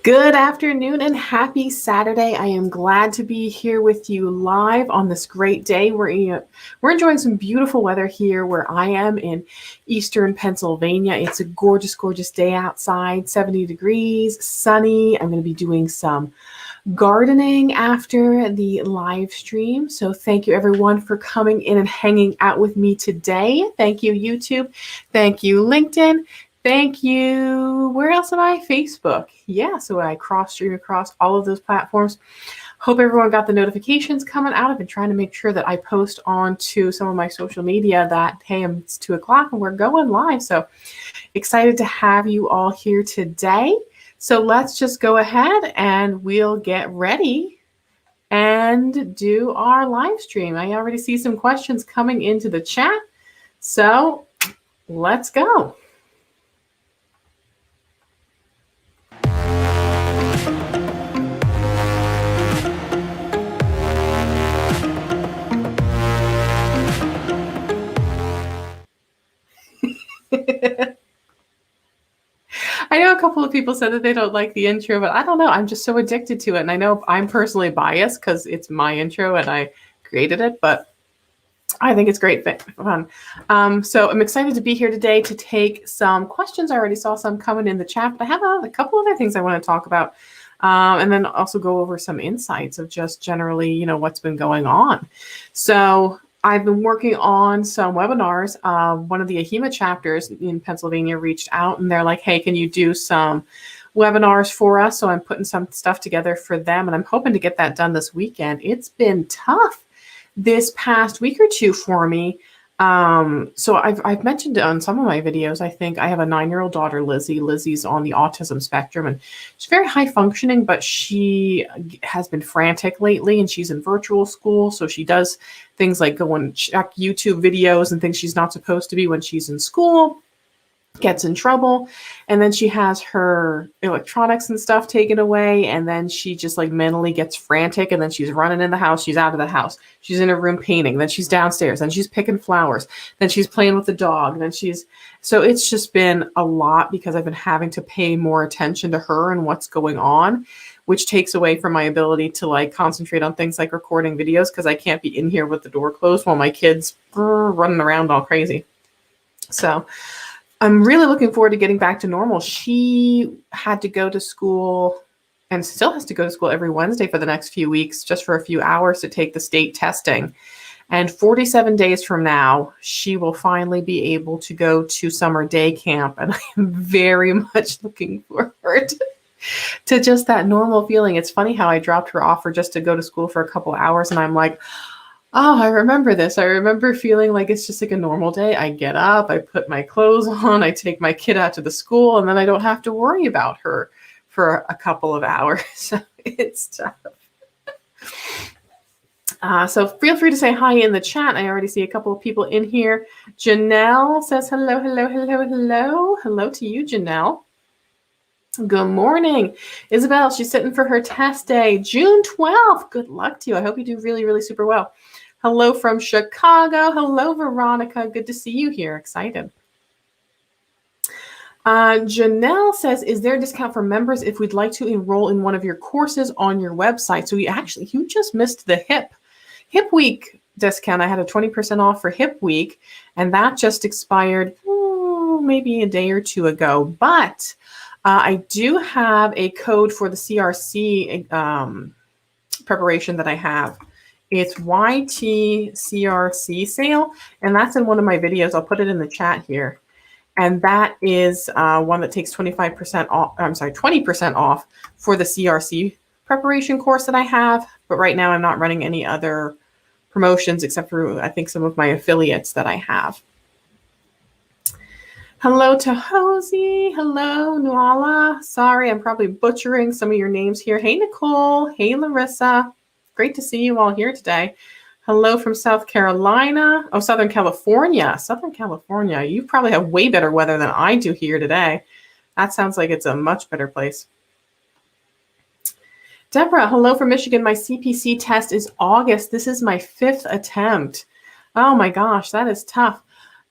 Good afternoon and happy Saturday. I am glad to be here with you live on this great day. We're enjoying some beautiful weather here where I am in eastern Pennsylvania. It's a gorgeous, gorgeous day outside, 70 degrees, sunny. I'm going to be doing some gardening after the live stream. So thank you everyone for coming in and hanging out with me today. Thank you, YouTube. Thank you, LinkedIn. Thank you. Where else am I? Facebook. Yeah, so I cross-stream across all of those platforms. Hope everyone got the notifications coming out. I've been trying to make sure that I post onto some of my social media that, hey, it's 2 o'clock and we're going live. So excited to have you all here today. So let's just go ahead and we'll get ready and do our live stream. I already see some questions coming into the chat. So let's go. I know a couple of people said that they don't like the intro, but I don't know. I'm just so addicted to it. And I know I'm personally biased because it's my intro and I created it, but I think it's great fun. So I'm excited to be here today to take some questions. I already saw some coming in the chat, but I have a couple other things I want to talk about. And then also go over some insights of just generally, what's been going on. So I've been working on some webinars. One of the AHIMA chapters in Pennsylvania reached out and they're like, hey, can you do some webinars for us? So I'm putting some stuff together for them and I'm hoping to get that done this weekend. It's been tough this past week or two for me. So I've mentioned on some of my videos, I think I have a 9-year-old daughter, Lizzie. Lizzie's on the autism spectrum and she's very high functioning, but she has been frantic lately and she's in virtual school. So she does things like go and check YouTube videos and things she's not supposed to be when she's in school, gets in trouble, and then she has her electronics and stuff taken away, and then she just like mentally gets frantic, and then she's running in the house, she's out of the house, she's in her room painting, then she's downstairs, then she's picking flowers, then she's playing with the dog, so it's just been a lot because I've been having to pay more attention to her and what's going on, which takes away from my ability to like concentrate on things like recording videos because I can't be in here with the door closed while my kids running around all crazy. So I'm really looking forward to getting back to normal. She had to go to school and still has to go to school every Wednesday for the next few weeks, just for a few hours to take the state testing. And 47 days from now, she will finally be able to go to summer day camp. And I am very much looking forward to just that normal feeling. It's funny how I dropped her off for just to go to school for a couple hours. And I'm like, oh, I remember this. I remember feeling like it's just like a normal day. I get up, I put my clothes on, I take my kid out to the school, and then I don't have to worry about her for a couple of hours. So it's tough. So feel free to say hi in the chat. I already see a couple of people in here. Janelle says hello, hello, hello, hello. Hello to you, Janelle. Good morning. Isabel, she's sitting for her test day, June 12th. Good luck to you. I hope you do really, really super well. Hello from Chicago. Hello, Veronica. Good to see you here. Excited. Janelle says, is there a discount for members if we'd like to enroll in one of your courses on your website? So you just missed the Hip Week discount. I had a 20% off for Hip Week, and that just expired maybe a day or two ago. But I do have a code for the CRC preparation that I have. It's YTCRC sale, and that's in one of my videos. I'll put it in the chat here. And that is one that takes 25% off, 20% off for the CRC preparation course that I have. But right now I'm not running any other promotions except for, I think, some of my affiliates that I have. Hello to Hosey. Hello, Nuala. Sorry, I'm probably butchering some of your names here. Hey, Nicole. Hey, Larissa. Great to see you all here today. Hello from South Carolina. Oh, Southern California. Southern California. You probably have way better weather than I do here today. That sounds like it's a much better place. Deborah, hello from Michigan. My CPC test is August. This is my 5th attempt. Oh my gosh, that is tough.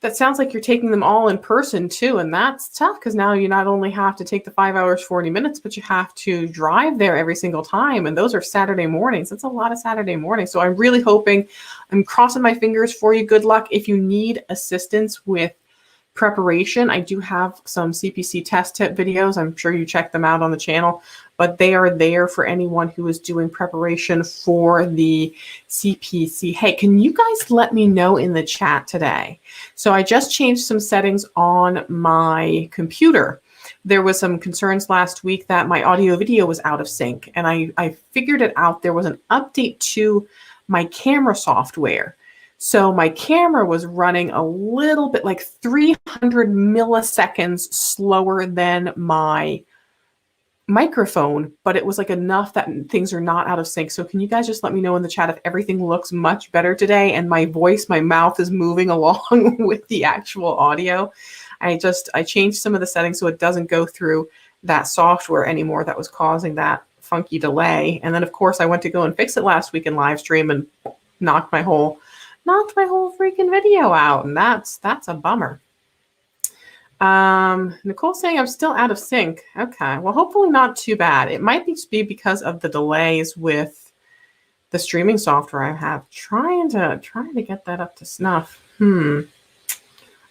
That sounds like you're taking them all in person too, and that's tough because now you not only have to take the 5 hours, 40 minutes, but you have to drive there every single time, and those are Saturday mornings. That's a lot of Saturday mornings. So I'm really hoping, I'm crossing my fingers for you. Good luck. If you need assistance with preparation, I do have some CPC test tip videos. I'm sure you check them out on the channel, but they are there for anyone who is doing preparation for the CPC. Hey, can you guys let me know in the chat today? So I just changed some settings on my computer. There was some concerns last week that my audio video was out of sync, and I figured it out. There was an update to my camera software. So my camera was running a little bit like 300 milliseconds slower than my microphone, but it was like enough that things are not out of sync. So can you guys just let me know in the chat if everything looks much better today and my voice, my mouth is moving along with the actual audio? I changed some of the settings so it doesn't go through that software anymore that was causing that funky delay. And then of course I went to go and fix it last week in live stream and knocked my whole freaking video out, and that's a bummer. Nicole's saying I'm still out of sync. Okay, well, hopefully not too bad. It might be because of the delays with the streaming software I have. Trying to get that up to snuff. I'll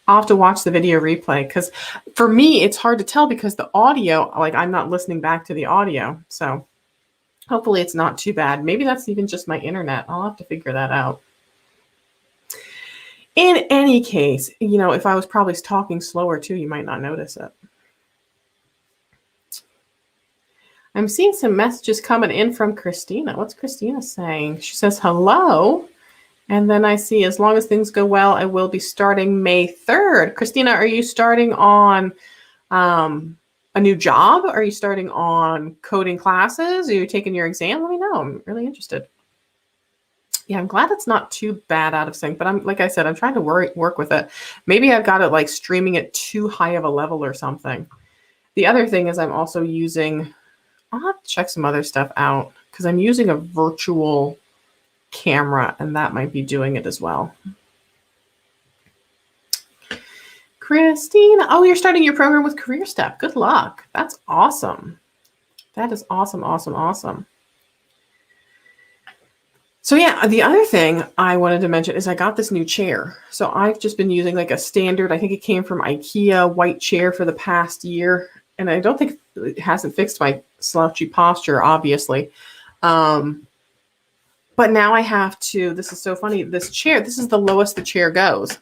have to watch the video replay because for me it's hard to tell because the audio, like I'm not listening back to the audio. So hopefully it's not too bad. Maybe that's even just my internet. I'll have to figure that out. In any case, you know, if I was probably talking slower too, you might not notice it. I'm seeing some messages coming in from Christina. What's Christina saying? She says, hello. And then I see, as long as things go well, I will be starting May 3rd. Christina, are you starting on a new job? Are you starting on coding classes? Are you taking your exam? Let me know. I'm really interested. Yeah, I'm glad it's not too bad out of sync, but I'm, like I said, I'm trying to work with it. Maybe I've got it like streaming at too high of a level or something. The other thing is I'm also using, I'll have to check some other stuff out because I'm using a virtual camera and that might be doing it as well. Christine, oh, you're starting your program with Career Step. Good luck. That's awesome. That is awesome, awesome, awesome. So yeah, the other thing I wanted to mention is I got this new chair. So I've just been using like a standard, I think it came from IKEA, white chair for the past year. And I don't think it hasn't fixed my slouchy posture, obviously. But now I have to, this is so funny, this chair, this is the lowest the chair goes.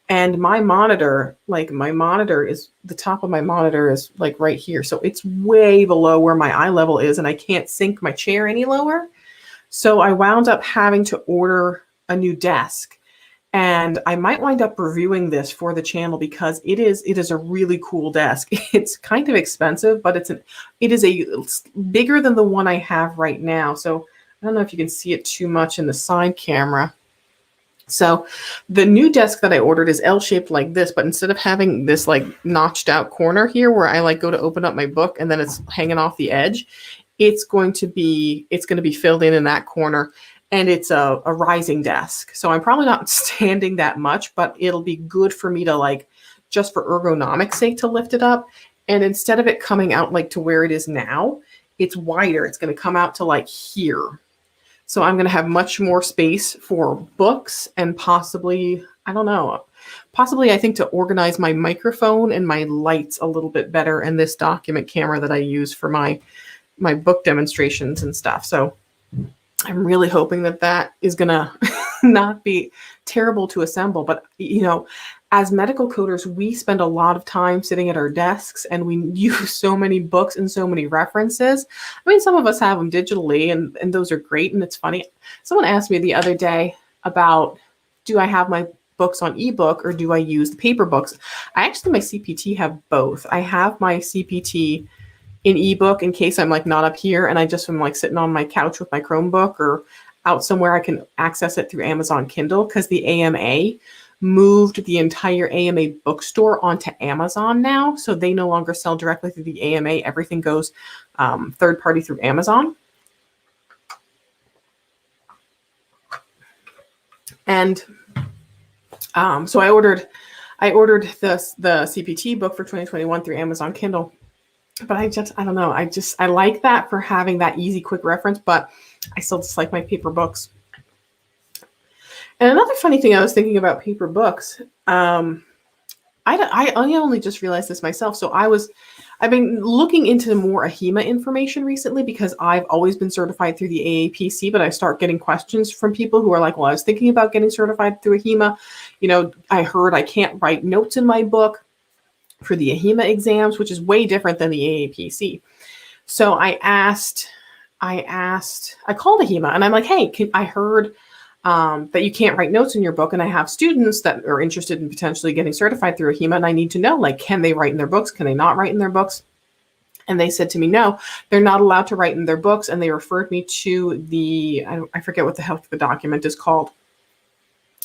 And my monitor, like the top of my monitor is like right here. So it's way below where my eye level is and I can't sink my chair any lower. So I wound up having to order a new desk, and I might wind up reviewing this for the channel because it is a really cool desk. It's kind of expensive, but it is bigger than the one I have right now. So I don't know if you can see it too much in the side camera. So the new desk that I ordered is L-shaped like this, but instead of having this like notched out corner here where I like go to open up my book and then it's hanging off the edge, it's going to be filled in that corner, and it's a rising desk. So I'm probably not standing that much, but it'll be good for me to like, just for ergonomics sake, to lift it up. And instead of it coming out like to where it is now, it's wider. It's going to come out to like here. So I'm going to have much more space for books and possibly, I don't know, I think to organize my microphone and my lights a little bit better, and this document camera that I use for my book demonstrations and stuff. So I'm really hoping that is going to not be terrible to assemble. But, you know, as medical coders, we spend a lot of time sitting at our desks and we use so many books and so many references. I mean, some of us have them digitally and those are great. And it's funny. Someone asked me the other day about, do I have my books on ebook or do I use the paper books? I actually, my CPT have both. I have my CPT in ebook in case I'm like not up here and I just am like sitting on my couch with my Chromebook or out somewhere I can access it through Amazon Kindle, because the AMA moved the entire AMA bookstore onto Amazon now. So they no longer sell directly through the AMA. Everything goes third party through Amazon. And so I ordered I ordered the CPT book for 2021 through Amazon Kindle, but I don't know. I like that for having that easy, quick reference, but I still just like my paper books. And another funny thing I was thinking about paper books, I only just realized this myself. So I've been looking into more AHIMA information recently because I've always been certified through the AAPC, but I start getting questions from people who are like, well, I was thinking about getting certified through AHIMA. I heard I can't write notes in my book for the AHIMA exams, which is way different than the AAPC. So I called AHIMA and I'm like, hey, I heard that you can't write notes in your book. And I have students that are interested in potentially getting certified through AHIMA. And I need to know, like, can they write in their books? Can they not write in their books? And they said to me, no, they're not allowed to write in their books. And they referred me to I forget what the hell the document is called.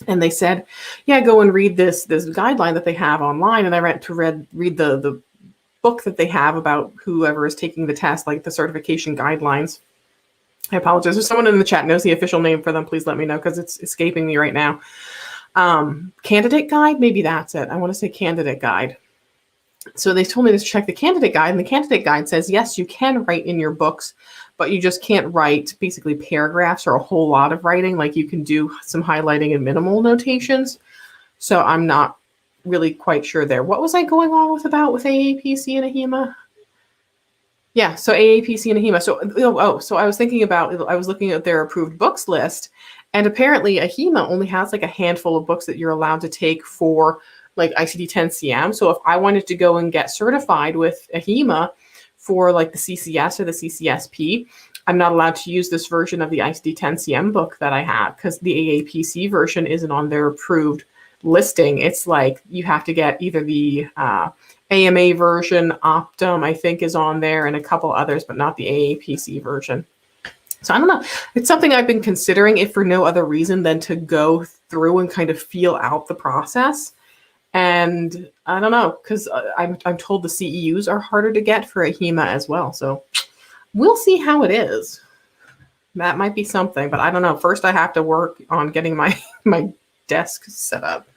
And they said, yeah, go and read this guideline that they have online. And I went to read the book that they have about whoever is taking the test, like the certification guidelines. I apologize. If someone in the chat knows the official name for them, please let me know because it's escaping me right now. Candidate guide, maybe that's it. I want to say candidate guide. So they told me to check the candidate guide, and the candidate guide says, yes, you can write in your books, but you just can't write basically paragraphs or a whole lot of writing. Like you can do some highlighting and minimal notations. So I'm not really quite sure there. What was I going on with AAPC and AHIMA? Yeah, so AAPC and AHIMA. So I was thinking about, I was looking at their approved books list, and apparently AHIMA only has like a handful of books that you're allowed to take for like ICD-10-CM. So if I wanted to go and get certified with AHIMA for like the CCS or the CCSP, I'm not allowed to use this version of the ICD-10-CM book that I have because the AAPC version isn't on their approved listing. It's like you have to get either the AMA version, Optum, I think is on there, and a couple others, but not the AAPC version. So I don't know. It's something I've been considering, if for no other reason than to go through and kind of feel out the process. And I don't know, because I'm told the CEUs are harder to get for AHIMA as well. So we'll see how it is. That might be something, but I don't know. First, I have to work on getting my desk set up.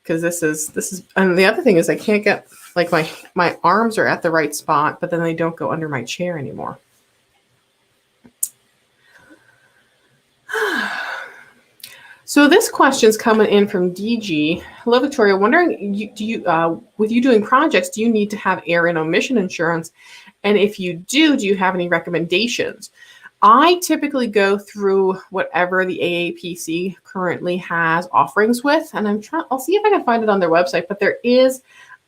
Because this is, and the other thing is I can't get, like my arms are at the right spot, but then they don't go under my chair anymore. So this question's coming in from DG. Hello, Victoria. Wondering, with you doing projects, do you need to have error and omission insurance? And if you do you have any recommendations? I typically go through whatever the AAPC currently has offerings with, and I'll see if I can find it on their website, but there is,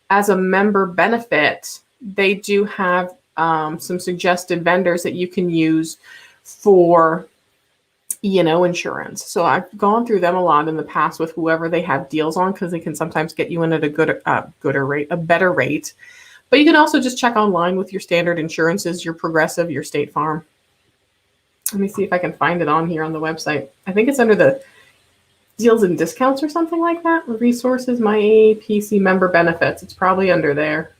as a member benefit, they do have some suggested vendors that you can use for E&O insurance. So I've gone through them a lot in the past with whoever they have deals on, because they can sometimes get you in at a better rate. But you can also just check online with your standard insurances, your Progressive, your State Farm. Let me see if I can find it on here on the website. I think it's under the deals and discounts or something like that. Resources, my AAPC member benefits. It's probably under there.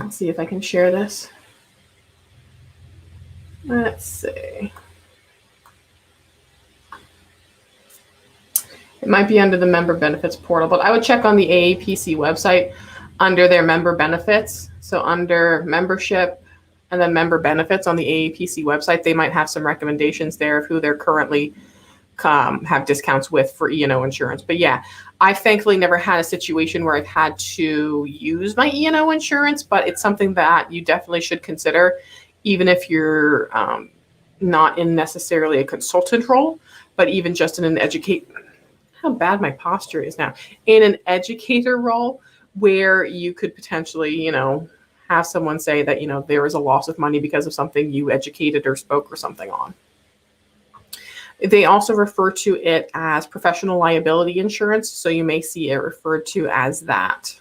I'll see if I can share this. Let's see. It might be under the member benefits portal, but I would check on the AAPC website under their member benefits. So under membership, and then member benefits on the AAPC website, they might have some recommendations there of who they're currently have discounts with for E&O insurance. But yeah, I've thankfully never had a situation where I've had to use my E&O insurance, but it's something that you definitely should consider, even if you're not in necessarily a consultant role, but even just in an how bad my posture is now, in an educator role where you could potentially, have someone say that, there is a loss of money because of something you educated or spoke or something on. They also refer to it as professional liability insurance, so you may see it referred to as that.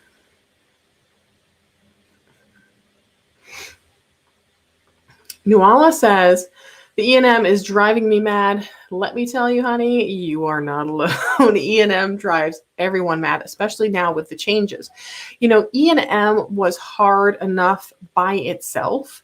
Nuala says, the E&M is driving me mad. Let me tell you, honey, you are not alone. E&M drives everyone mad, especially now with the changes. E&M was hard enough by itself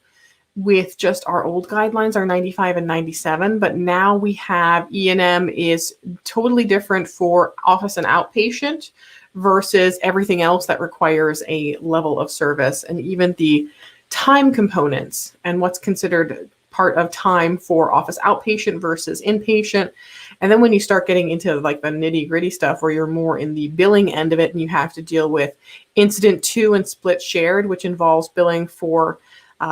with just our old guidelines, our 95 and 97, but now we have E&M is totally different for office and outpatient versus everything else that requires a level of service, and even the time components and what's considered part of time for office outpatient versus inpatient. And then when you start getting into like the nitty gritty stuff where you're more in the billing end of it and you have to deal with incident to and split shared, which involves billing for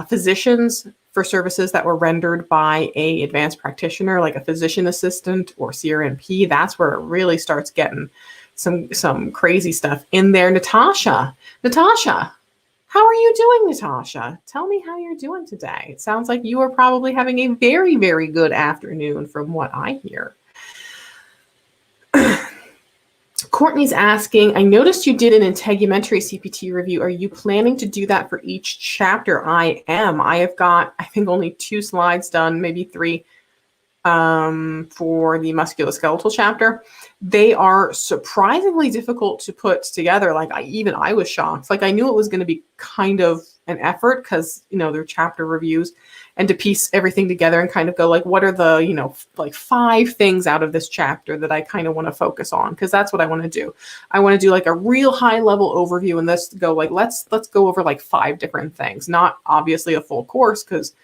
physicians for services that were rendered by a advanced practitioner, like a physician assistant or CRNP, that's where it really starts getting some crazy stuff in there. Natasha, how are you doing, Natasha? Tell me how you're doing today. It sounds like you are probably having a very, very good afternoon from what I hear. Courtney's asking, I noticed you did an integumentary CPT review. Are you planning to do that for each chapter? I am. I have got, I think, only 2 slides done, maybe 3 for the musculoskeletal chapter. They are surprisingly difficult to put together. Like I was shocked. Like I knew it was going to be kind of an effort because, they're chapter reviews, and to piece everything together and kind of go like, what are the, like 5 things out of this chapter that I kind of want to focus on? Because that's what I want to do. I want to do like a real high level overview and this go like, let's go over like 5 different things, not obviously a full course, because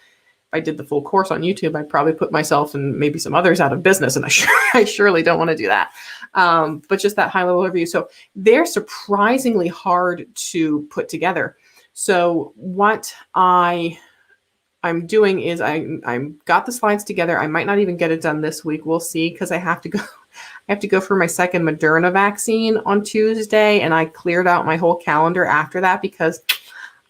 I did the full course on YouTube, I'd probably put myself and maybe some others out of business, and I surely don't want to do that. But just that high level overview. So they're surprisingly hard to put together. So what I'm doing is I'm got the slides together. I might not even get it done this week. We'll see, because I have to go for my second Moderna vaccine on Tuesday, and I cleared out my whole calendar after that because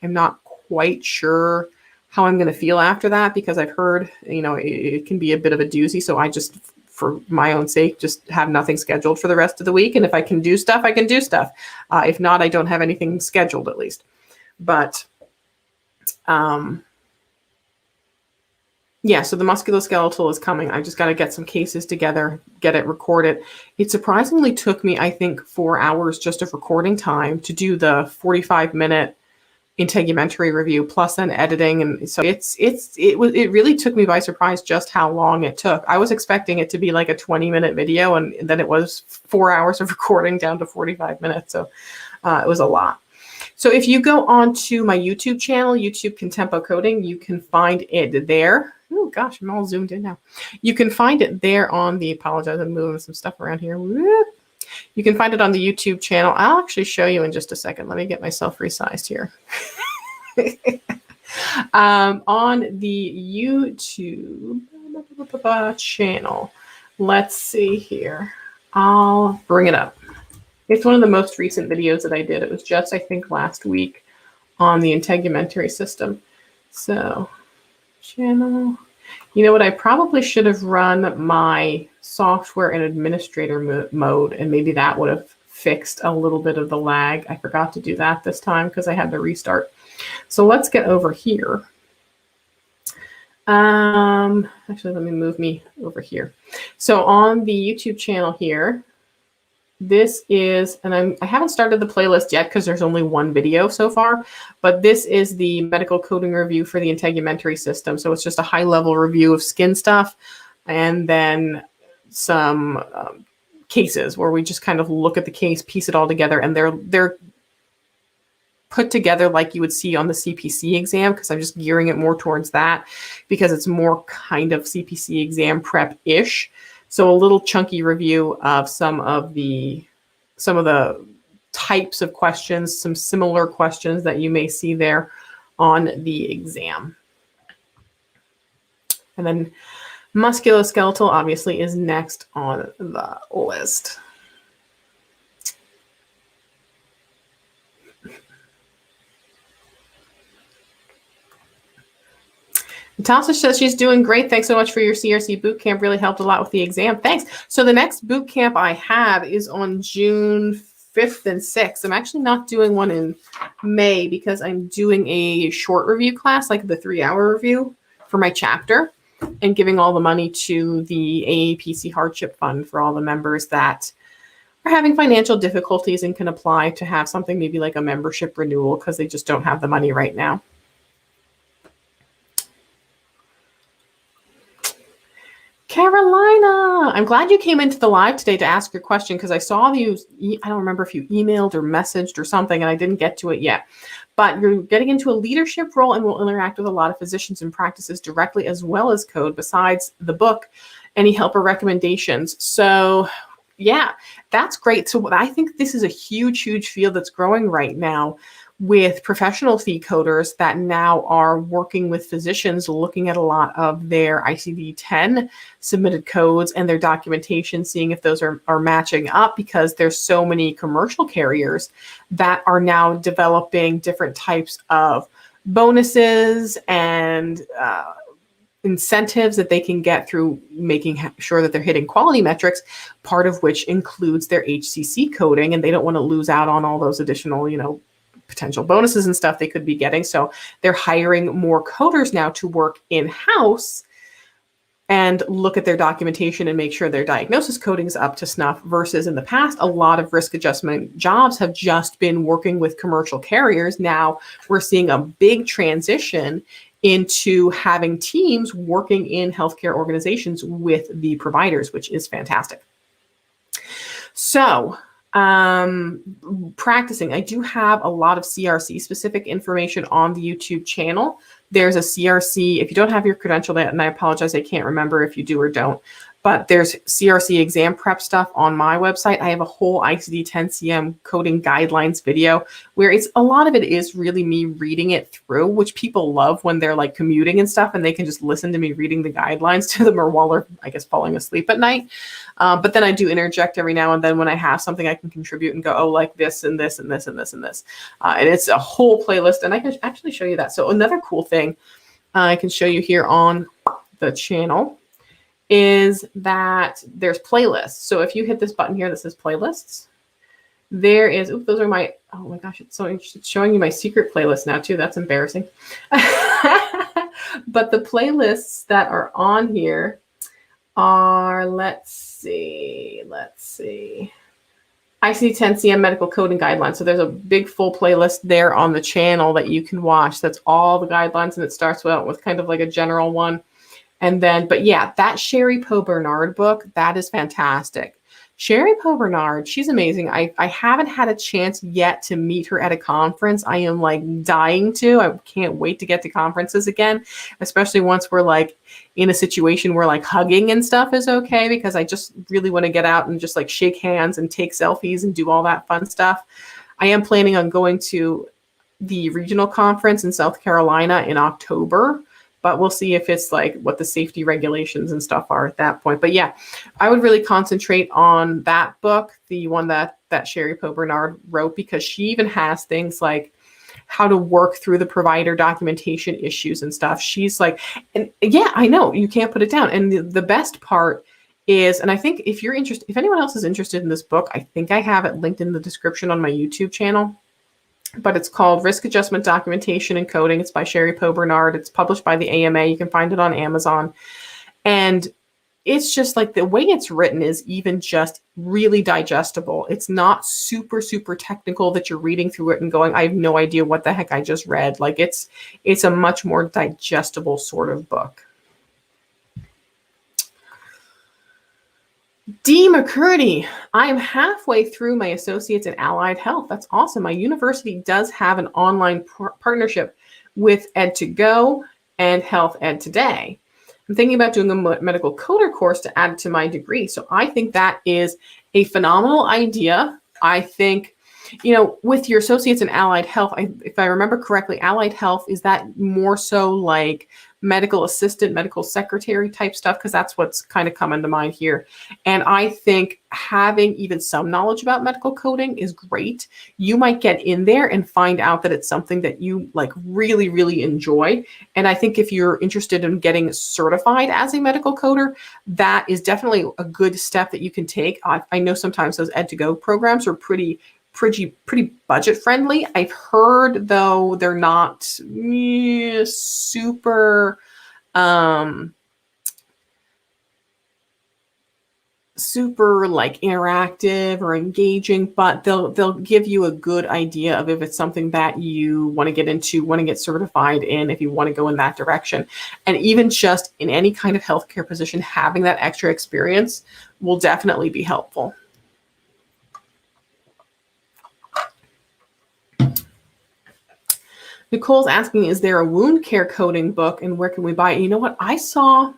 I'm not quite sure how I'm going to feel after that, because I've heard, it can be a bit of a doozy. So I just, for my own sake, just have nothing scheduled for the rest of the week. And if I can do stuff, I can do stuff. If not, I don't have anything scheduled, at least. But, yeah, so the musculoskeletal is coming. I just got to get some cases together, get it recorded. It surprisingly took me, I think, 4 hours just of recording time to do the 45-minute integumentary review, plus then editing. And so it really took me by surprise just how long it took. I was expecting it to be like a 20-minute video, and then it was 4 hours of recording down to 45 minutes. So it was a lot. So if you go on to my YouTube channel, YouTube Contempo Coding, you can find it there. Oh gosh, I'm all zoomed in now. You can find it there on the, apologize, I'm moving some stuff around here. Whoop. You can find it on the YouTube channel. I'll actually show you in just a second. Let me get myself resized here. On the YouTube channel, let's see here. I'll bring it up. It's one of the most recent videos that I did. It was just, I think, last week on the integumentary system. So, channel. You know what? I probably should have run my software in administrator mode, and maybe that would have fixed a little bit of the lag. I forgot to do that this time because I had to restart. So let's get over here. Actually, let me move me over here. So on the YouTube channel here, this is, and I haven't started the playlist yet because there's only one video so far, but this is the medical coding review for the integumentary system. So it's just a high level review of skin stuff, and then some cases where we just kind of look at the case, piece it all together, and they're put together like you would see on the CPC exam, because I'm just gearing it more towards that because it's more kind of CPC exam prep-ish. So a little chunky review of some of the types of questions, some similar questions that you may see there on the exam. And then musculoskeletal obviously is next on the list. Natasha says she's doing great. Thanks so much for your CRC boot camp. Really helped a lot with the exam. Thanks. So the next boot camp I have is on June 5th and 6th. I'm actually not doing one in May because I'm doing a short review class, like the 3-hour review for my chapter, and giving all the money to the AAPC hardship fund for all the members that are having financial difficulties and can apply to have something maybe like a membership renewal because they just don't have the money right now. Carolina, I'm glad you came into the live today to ask your question because I saw you, I don't remember if you emailed or messaged or something and I didn't get to it yet. But you're getting into a leadership role and will interact with a lot of physicians and practices directly as well as code besides the book, any help or recommendations. So yeah, that's great. So I think this is a huge, huge field that's growing right now with professional fee coders that now are working with physicians, looking at a lot of their ICD-10 submitted codes and their documentation, seeing if those are matching up, because there's so many commercial carriers that are now developing different types of bonuses and incentives that they can get through making sure that they're hitting quality metrics, part of which includes their HCC coding, and they don't want to lose out on all those additional, potential bonuses and stuff they could be getting. So they're hiring more coders now to work in-house and look at their documentation and make sure their diagnosis coding is up to snuff, versus in the past, a lot of risk adjustment jobs have just been working with commercial carriers. Now we're seeing a big transition into having teams working in healthcare organizations with the providers, which is fantastic. So practicing, I do have a lot of CRC specific information on the YouTube channel. There's a CRC, if you don't have your credential yet, and I apologize, I can't remember if you do or don't, but there's CRC exam prep stuff on my website. I have a whole ICD-10-CM coding guidelines video where a lot of it is really me reading it through, which people love when they're like commuting and stuff and they can just listen to me reading the guidelines to them, or while they're, I guess, falling asleep at night. But then I do interject every now and then when I have something I can contribute and go, oh, like this and this and this and this and this. And it's a whole playlist, and I can actually show you that. So another cool thing I can show you here on the channel is that there's playlists. So if you hit this button here that says playlists, there is, those are my, oh my gosh, it's showing you my secret playlist now too. That's embarrassing. But the playlists that are on here are, let's see, ICD-10-CM medical coding guidelines. So there's a big full playlist there on the channel that you can watch. That's all the guidelines, and it starts with kind of like a general one. And then, but yeah, that Sherry Poe Bernard book, that is fantastic. Sherry Poe Bernard, she's amazing. I haven't had a chance yet to meet her at a conference. I am like dying to. I can't wait to get to conferences again, especially once we're like in a situation where like hugging and stuff is okay, because I just really want to get out and just like shake hands and take selfies and do all that fun stuff. I am planning on going to the regional conference in South Carolina in October, but we'll see if it's like what the safety regulations and stuff are at that point. But yeah, I would really concentrate on that book, the one that Sherry Poe Bernard wrote, because she even has things like how to work through the provider documentation issues and stuff. She's like, and yeah, I know you can't put it down. And the best part is, and I think if you're interested, if anyone else is interested in this book, I think I have it linked in the description on my YouTube channel. But it's called Risk Adjustment Documentation and Coding. It's by Sherry Poe Bernard. It's published by the AMA. You can find it on Amazon. And it's just like the way it's written is even just really digestible. It's not super, super technical that you're reading through it and going, I have no idea what the heck I just read. Like it's a much more digestible sort of book. D. McCurdy, I am halfway through my associates in allied health. That's awesome. My university does have an online partnership with Ed2Go and Health Ed Today. I'm thinking about doing a medical coder course to add to my degree. So I think that is a phenomenal idea. I think, with your associates in allied health, if I remember correctly, allied health, is that more so like medical assistant, medical secretary type stuff? Because that's what's kind of coming to mind here. And I think having even some knowledge about medical coding is great. You might get in there and find out that it's something that you like really, really enjoy. And I think if you're interested in getting certified as a medical coder, that is definitely a good step that you can take. I know sometimes those Ed2Go programs are pretty budget friendly. I've heard though they're not super. super like interactive or engaging, but they'll give you a good idea of if it's something that you want to get into, want to get certified in, if you want to go in that direction. And even just in any kind of healthcare position, having that extra experience will definitely be helpful. Nicole's asking, is there a wound care coding book and where can we buy it? You know what? I saw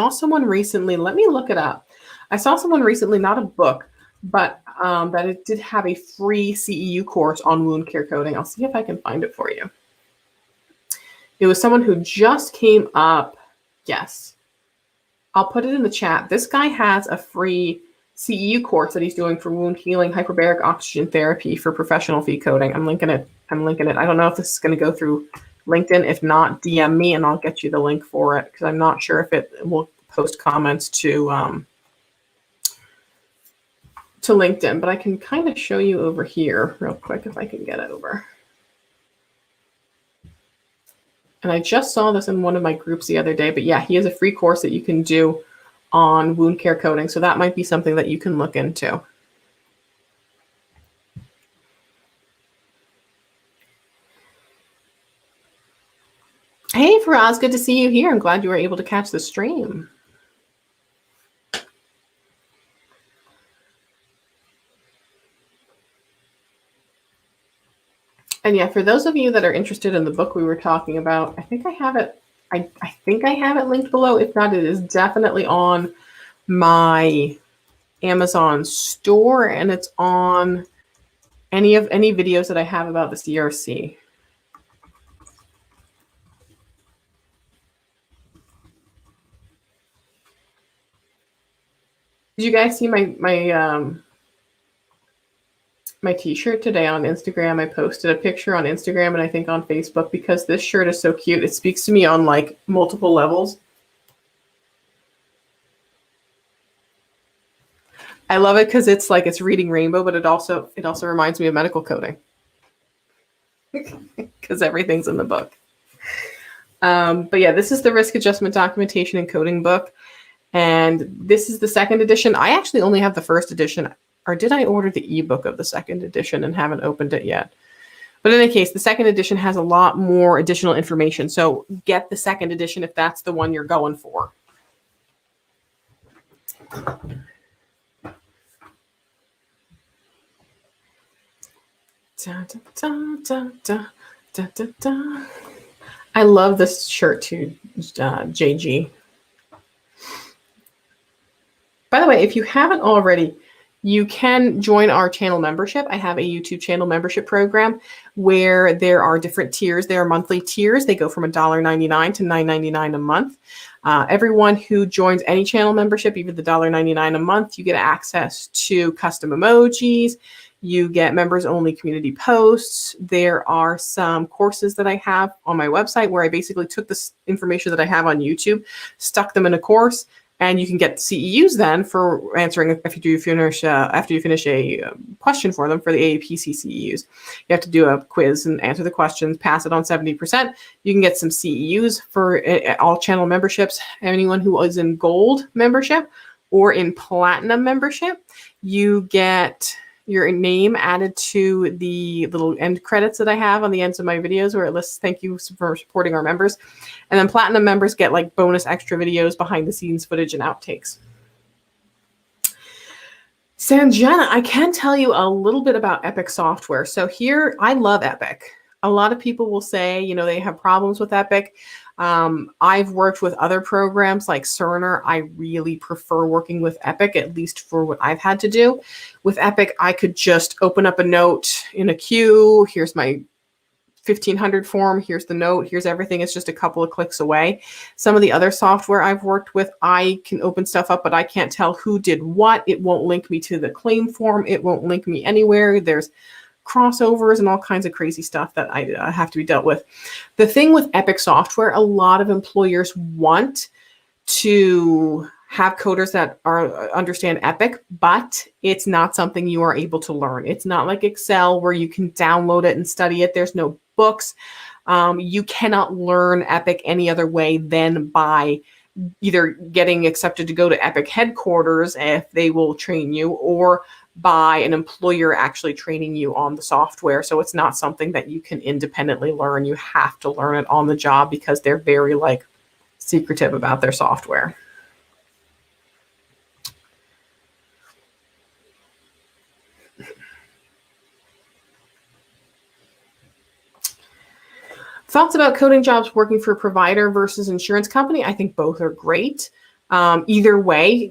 someone recently, let me look it up. I saw someone recently, not a book, but that it did have a free CEU course on wound care coding. I'll see if I can find it for you. It was someone who just came up. Yes. I'll put it in the chat. This guy has a free CEU course that he's doing for wound healing, hyperbaric oxygen therapy for professional fee coding. I'm linking it. I don't know if this is going to go through LinkedIn. If not, DM me and I'll get you the link for it, because I'm not sure if it will post comments to LinkedIn, but I can kind of show you over here real quick if I can get it over. And I just saw this in one of my groups the other day, but yeah, he has a free course that you can do on wound care coding. So that might be something that you can look into. Hey, Faraz, good to see you here. I'm glad you were able to catch the stream. And yeah, for those of you that are interested in the book we were talking about, I think I have it. I think I have it linked below. If not, it is definitely on my Amazon store, and it's on any videos that I have about the CRC. Did you guys see my t-shirt today on Instagram? I posted a picture on Instagram and I think on Facebook, because this shirt is so cute. It speaks to me on like multiple levels. I love it because it's like it's reading rainbow, but it also reminds me of medical coding because everything's in the book. But yeah, this is the risk adjustment documentation and coding book. And this is the second edition. I actually only have the first edition, or did I order the ebook of the second edition and haven't opened it yet? But in any case, the second edition has a lot more additional information. So get the second edition if that's the one you're going for. Da, da, da, da, da, da, da. I love this shirt too, JG. By the way, if you haven't already, you can join our channel membership. I have a YouTube channel membership program where there are different tiers. There are monthly tiers. They go from $1.99 to $9.99 a month. Everyone who joins any channel membership, even the $1.99 a month, you get access to custom emojis. You get members only community posts. There are some courses that I have on my website where I basically took this information that I have on YouTube, stuck them in a course, and you can get CEUs then for answering after you finish a question for them for the AAPC CEUs. You have to do a quiz and answer the questions, pass it on 70%. You can get some CEUs for all channel memberships. Anyone who is in gold membership or in platinum membership, you get your name added to the little end credits that I have on the ends of my videos where it lists thank you for supporting our members. And then platinum members get like bonus extra videos, behind the scenes footage, and outtakes. Sanjana, I can tell you a little bit about Epic software. So here, I love Epic. A lot of people will say, you know, they have problems with Epic. I've worked with other programs like Cerner. I really prefer working with Epic, at least for what I've had to do. With Epic, I could just open up a note in a queue. Here's my 1500 form. Here's the note. Here's everything. It's just a couple of clicks away. Some of the other software I've worked with, I can open stuff up, but I can't tell who did what. It won't link me to the claim form. It won't link me anywhere. There's crossovers and all kinds of crazy stuff that I have to be dealt with. The thing with Epic software, a lot of employers want to have coders that understand Epic, but it's not something you are able to learn. It's not like Excel where you can download it and study it. There's no books. You cannot learn Epic any other way than by either getting accepted to go to Epic headquarters if they will train you, or by an employer actually training you on the software. So it's not something that you can independently learn. You have to learn it on the job because they're very like secretive about their software. Thoughts about coding jobs working for a provider versus insurance company? I think both are great. Either way,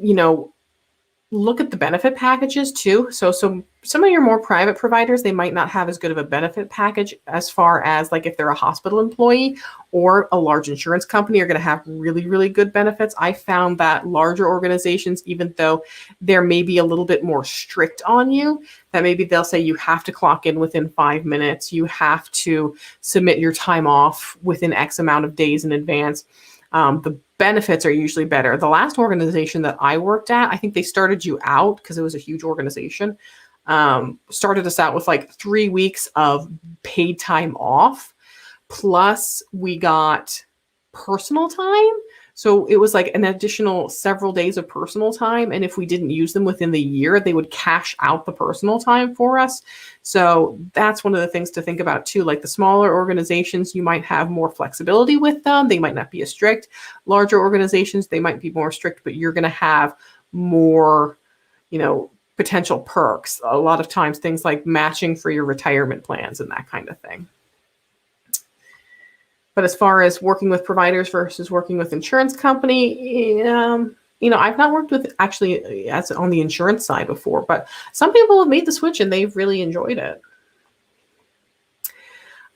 look at the benefit packages too. So some of your more private providers, they might not have as good of a benefit package as far as like if they're a hospital employee, or a large insurance company are going to have really, really good benefits. I found that larger organizations, even though they're maybe a little bit more strict on you, that maybe they'll say you have to clock in within 5 minutes, you have to submit your time off within X amount of days in advance. The benefits are usually better. The last organization that I worked at, I think they started you out, because it was a huge organization, started us out with like 3 weeks of paid time off. Plus we got personal time. So it was like an additional several days of personal time. And if we didn't use them within the year, they would cash out the personal time for us. So that's one of the things to think about too. Like the smaller organizations, you might have more flexibility with them. They might not be as strict. Larger organizations, they might be more strict, but you're going to have more, potential perks. A lot of times things like matching for your retirement plans and that kind of thing. But as far as working with providers versus working with insurance company, I've not worked with actually as on the insurance side before, but some people have made the switch and they've really enjoyed it.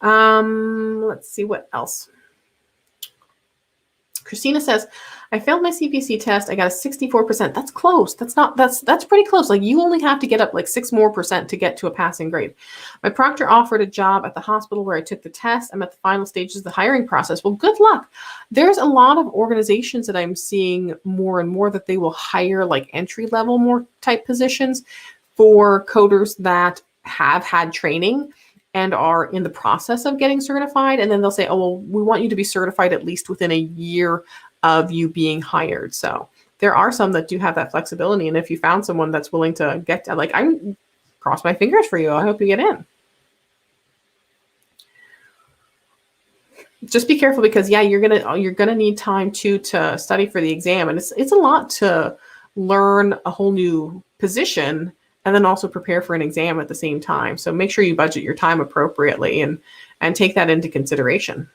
Let's see what else. Christina says, I failed my CPC test. I got a 64%. That's close. That's pretty close. Like you only have to get up like 6% more to get to a passing grade. My proctor offered a job at the hospital where I took the test. I'm at the final stages of the hiring process. Well, good luck. There's a lot of organizations that I'm seeing more and more that they will hire like entry level more type positions for coders that have had training and are in the process of getting certified. And then they'll say, oh, well, we want you to be certified at least within a year of you being hired. So there are some that do have that flexibility. And if you found someone that's willing to get to, like, I cross my fingers for you. I hope you get in. Just be careful because you're gonna need time to study for the exam. And it's a lot to learn a whole new position and then also prepare for an exam at the same time. So make sure you budget your time appropriately and take that into consideration.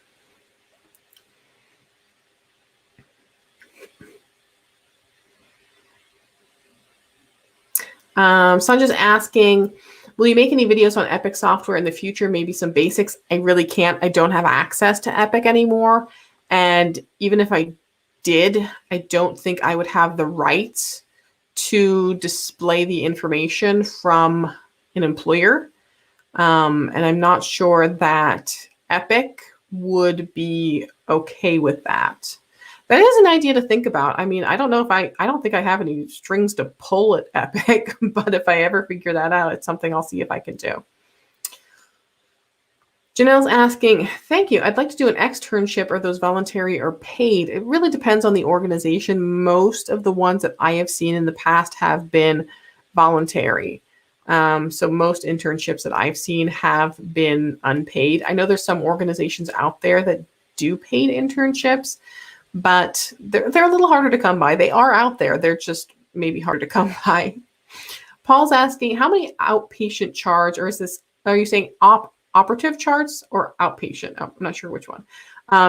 Sanja's asking, will you make any videos on Epic software in the future? Maybe some basics. I really can't. I don't have access to Epic anymore. And even if I did, I don't think I would have the rights to display the information from an employer. And I'm not sure that Epic would be okay with that. That is an idea to think about. I mean, I don't think I have any strings to pull at Epic, but if I ever figure that out, it's something I'll see if I can do. Janelle's asking, thank you. I'd like to do an externship. Are those voluntary or paid? It really depends on the organization. Most of the ones that I have seen in the past have been voluntary. So most internships that I've seen have been unpaid. I know there's some organizations out there that do paid internships, but they're a little harder to come by. They are out there. They're just maybe harder to come by. Paul's asking, how many outpatient charge, or are you saying operative charts or outpatient? I'm not sure which one.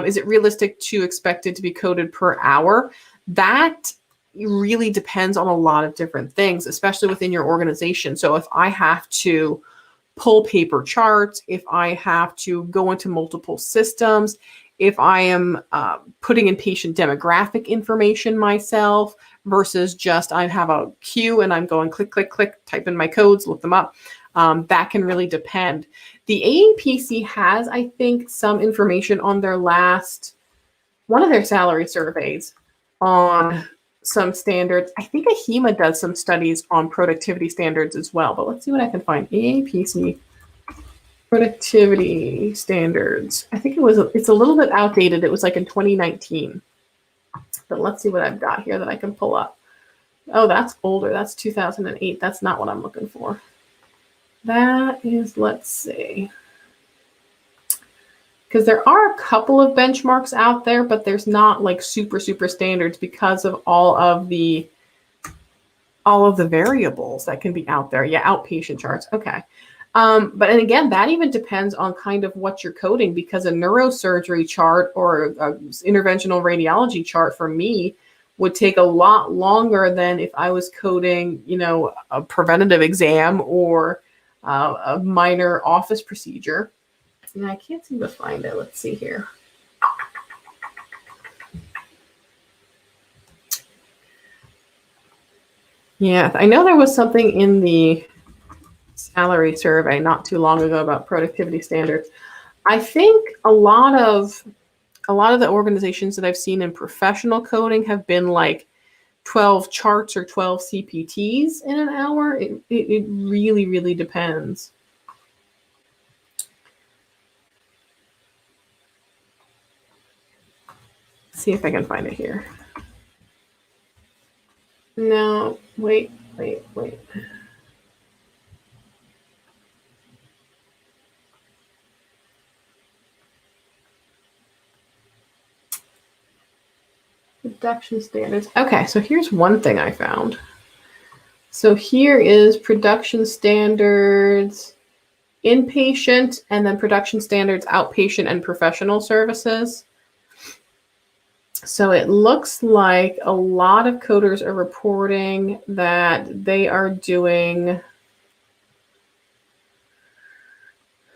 Is it realistic to expect it to be coded per hour? That really depends on a lot of different things, especially within your organization. So if I have to pull paper charts, if I have to go into multiple systems, if I am putting in patient demographic information myself versus just I have a queue and I'm going click, click, click, type in my codes, look them up, that can really depend. The AAPC has, I think, some information on their one of their salary surveys on some standards. I think AHIMA does some studies on productivity standards as well, but let's see what I can find. AAPC productivity standards. I think it's a little bit outdated. It was like in 2019. But let's see what I've got here that I can pull up. Oh, that's older. That's 2008. That's not what I'm looking for. That is, let's see. Because there are a couple of benchmarks out there, but there's not like super standards because of all of the variables that can be out there. Yeah, outpatient charts. Okay. But and again, that even depends on kind of what you're coding, because a neurosurgery chart or a interventional radiology chart for me would take a lot longer than if I was coding, you know, a preventative exam or a minor office procedure. And I can't seem to find it. Let's see here. Yeah, I know there was something in the salary survey not too long ago about productivity standards. I think a lot of the organizations that I've seen in professional coding have been like 12 charts or 12 CPTs in an hour. It really depends. Let's see if I can find it here. No, wait. Production standards. Okay, so here's one thing I found. So here is production standards, inpatient, and then production standards, outpatient and professional services. So it looks like a lot of coders are reporting that they are doing,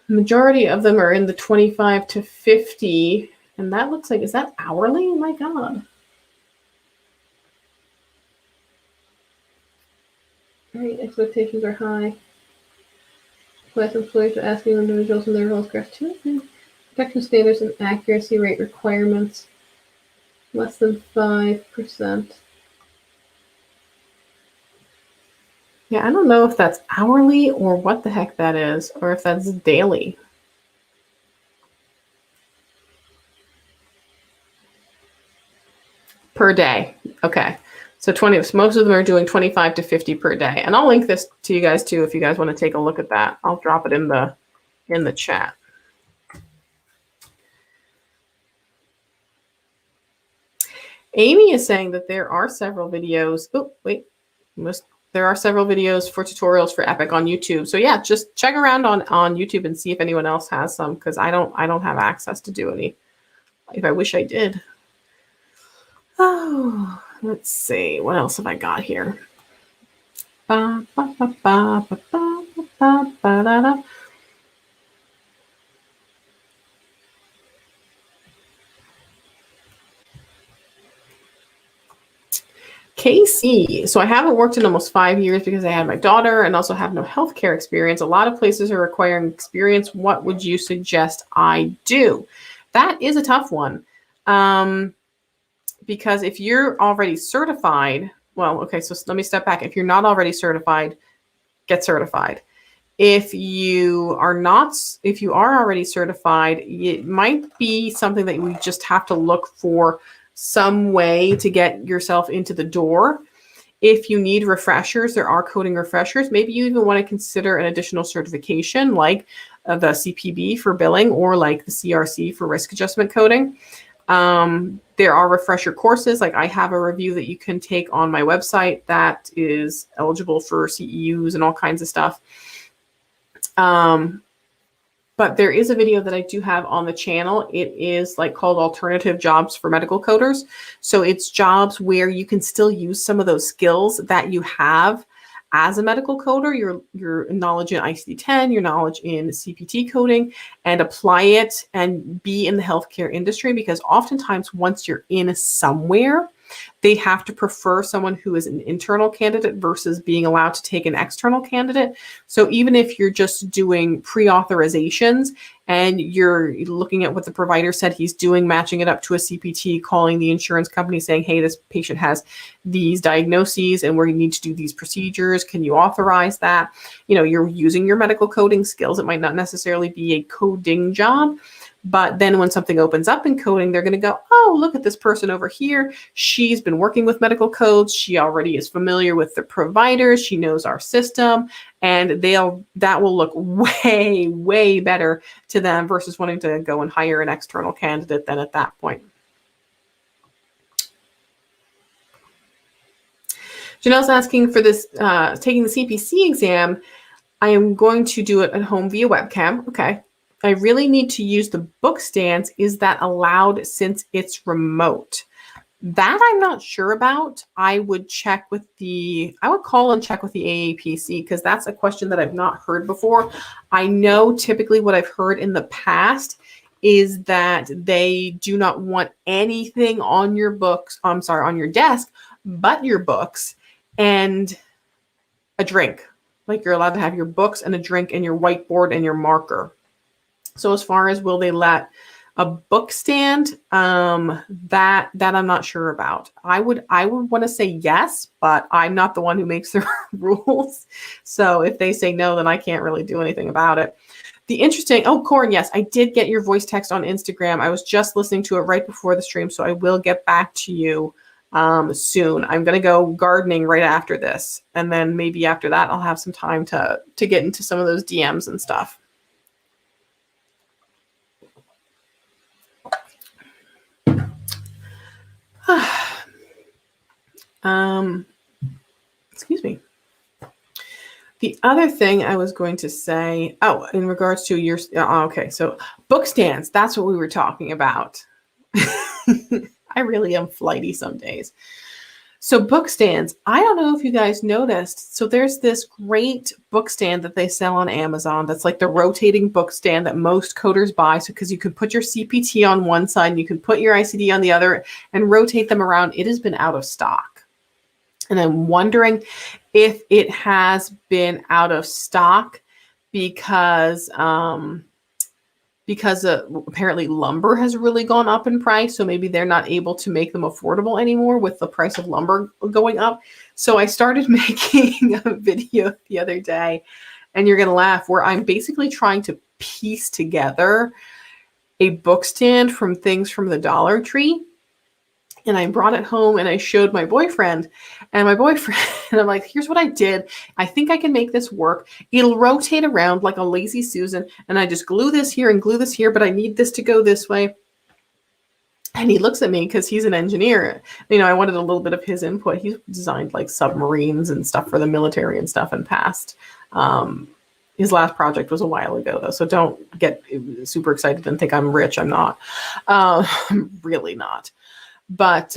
majority of them are in the 25 to 50, and that looks like, is that hourly? Oh my God. Right, expectations are high. Class employees are asking individuals in their roles grasp protection standards and accuracy rate requirements. Less than 5%. Yeah, I don't know if that's hourly or what the heck that is, or if that's daily. Per day. Okay. So most of them are doing 25 to 50 per day. And I'll link this to you guys too if you guys want to take a look at that. I'll drop it in the chat. Amy is saying that there are several videos. Oh, wait. There are several videos for tutorials for Epic on YouTube. So yeah, just check around on YouTube and see if anyone else has some, because I don't have access to do any. If I wish I did. Oh, let's see. What else have I got here? KC. So I haven't worked in almost 5 years because I had my daughter and also have no healthcare experience. A lot of places are requiring experience. What would you suggest I do? That is a tough one. Because if you're already certified, well, okay, so let me step back. If you're not already certified, get certified. If you are already certified, it might be something that we just have to look for some way to get yourself into the door. If you need refreshers, there are coding refreshers. Maybe you even want to consider an additional certification like the CPB for billing or like the CRC for risk adjustment coding. There are refresher courses. Like I have a review that you can take on my website that is eligible for CEUs and all kinds of stuff. But there is a video that I do have on the channel. It is like called Alternative Jobs for Medical Coders. So it's jobs where you can still use some of those skills that you have as a medical coder, your knowledge in ICD-10, your knowledge in CPT coding, and apply it and be in the healthcare industry, because oftentimes once you're in somewhere, they have to prefer someone who is an internal candidate versus being allowed to take an external candidate. So even if you're just doing pre-authorizations and you're looking at what the provider said he's doing, matching it up to a CPT, calling the insurance company saying, hey, this patient has these diagnoses and we need to do these procedures. Can you authorize that? You know, you're using your medical coding skills. It might not necessarily be a coding job, But then when something opens up in coding, they're going to go, oh, look at this person over here. She's been working with medical codes. She already is familiar with the providers. She knows our system, and that will look way, way better to them versus wanting to go and hire an external candidate then at that point. Janelle's asking for this, taking the CPC exam. I am going to do it at home via webcam. Okay. I really need to use the book stands. Is that allowed since it's remote? That I'm not sure about. I would call and check with the AAPC because that's a question that I've not heard before. I know typically what I've heard in the past is that they do not want anything on your books, on your desk, but your books and a drink. Like you're allowed to have your books and a drink and your whiteboard and your marker. So as far as will they let a book stand, that I'm not sure about. I would want to say yes, but I'm not the one who makes the rules. So if they say no, then I can't really do anything about it. Corin, yes, I did get your voice text on Instagram. I was just listening to it right before the stream, so I will get back to you soon. I'm going to go gardening right after this. And then maybe after that, I'll have some time to get into some of those DMs and stuff. Excuse me. The other thing I was going to say, in regards to your, okay, so book stands, that's what we were talking about. I really am flighty some days. So book stands, I don't know if you guys noticed. So there's this great book stand that they sell on Amazon. That's like the rotating book stand that most coders buy. So because you can put your CPT on one side and you can put your ICD on the other and rotate them around. It has been out of stock. And I'm wondering if it has been out of stock because apparently lumber has really gone up in price. So maybe they're not able to make them affordable anymore with the price of lumber going up. So I started making a video the other day, and you're going to laugh, where I'm basically trying to piece together a book stand from things from the Dollar Tree. And I brought it home and I showed my boyfriend, and I'm like, here's what I did. I think I can make this work. It'll rotate around like a lazy Susan. And I just glue this here and glue this here, but I need this to go this way. And he looks at me because he's an engineer. I wanted a little bit of his input. He's designed like submarines and stuff for the military and stuff in past. His last project was a while ago though. So don't get super excited and think I'm rich. I'm not, I'm really not. But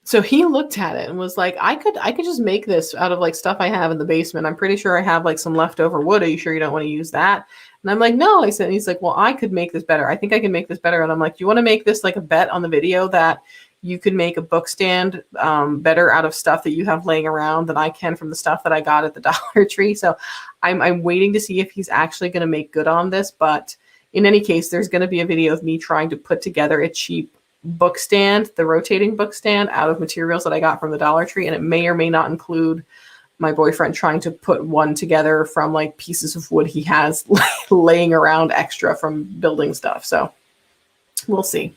so he looked at it and was like, I could just make this out of like stuff I have in the basement. I'm pretty sure I have like some leftover wood. Are you sure you don't want to use that? And I'm like, no, I said, and he's like, well, I could make this better. I think I can make this better. And I'm like, do you want to make this like a bet on the video that you can make a book stand better out of stuff that you have laying around than I can from the stuff that I got at the Dollar Tree? So I'm waiting to see if he's actually going to make good on this. But in any case, there's going to be a video of me trying to put together a cheap book stand, the rotating book stand, out of materials that I got from the Dollar Tree. And it may or may not include my boyfriend trying to put one together from like pieces of wood he has laying around extra from building stuff. So we'll see.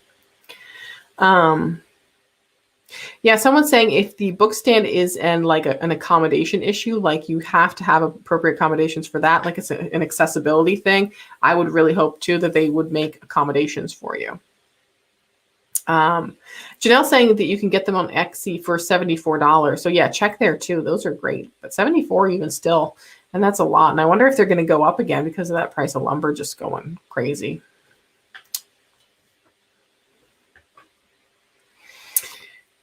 Yeah, someone's saying if the book stand is an accommodation issue, like you have to have appropriate accommodations for that, like it's an accessibility thing, I would really hope too that they would make accommodations for you. Janelle saying that you can get them on Etsy for $74. So yeah, check there too. Those are great, but $74 even still, and that's a lot. And I wonder if they're going to go up again because of that price of lumber just going crazy.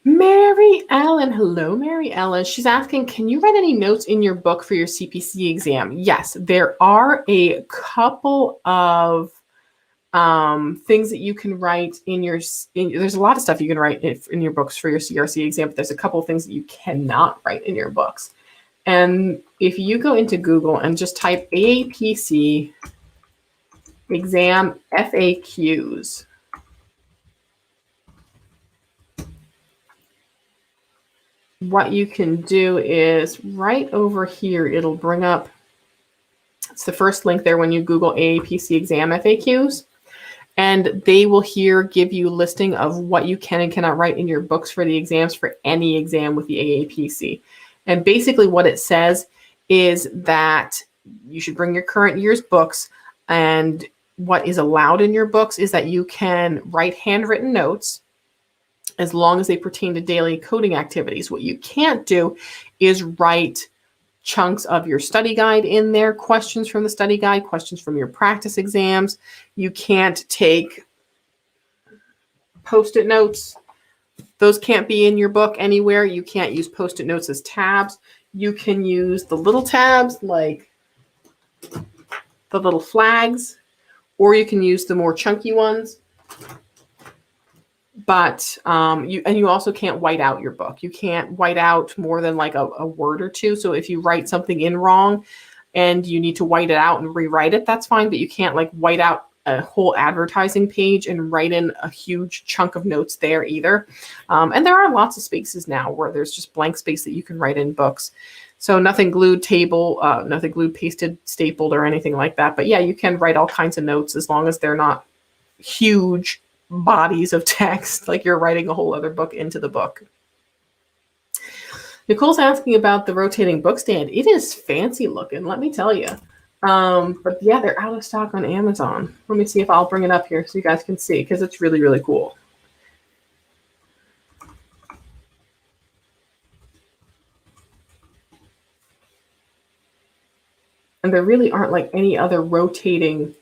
Mary Ellen. Hello, Mary Ellen. She's asking, can you write any notes in your book for your CPC exam? Yes, there are a couple of things that you can write there's a lot of stuff you can write in your books for your CRC exam, but there's a couple of things that you cannot write in your books. And if you go into Google and just type AAPC exam FAQs, what you can do is right over here, it'll bring up It's the first link there when you Google AAPC exam FAQs. And they will here give you a listing of what you can and cannot write in your books for the exams for any exam with the AAPC. And basically what it says is that you should bring your current year's books, and what is allowed in your books is that you can write handwritten notes as long as they pertain to daily coding activities. What you can't do is write chunks of your study guide in there, questions from the study guide, questions from your practice exams. You can't take Post-it notes. Those can't be in your book anywhere. You can't use Post-it notes as tabs. You can use the little tabs like the little flags, or you can use the more chunky ones. But you also can't white out your book. You can't white out more than like a word or two. So if you write something in wrong and you need to white it out and rewrite it, that's fine. But you can't like white out a whole advertising page and write in a huge chunk of notes there either. And there are lots of spaces now where there's just blank space that you can write in books. So nothing glued, nothing glued, pasted, stapled, or anything like that. But yeah, you can write all kinds of notes as long as they're not huge bodies of text, like you're writing a whole other book into the book. Nicole's asking about the rotating book stand. It is fancy looking, let me tell you. But yeah, they're out of stock on Amazon. Let me see if I'll bring it up here so you guys can see, because it's really, really cool. And there really aren't like any other rotating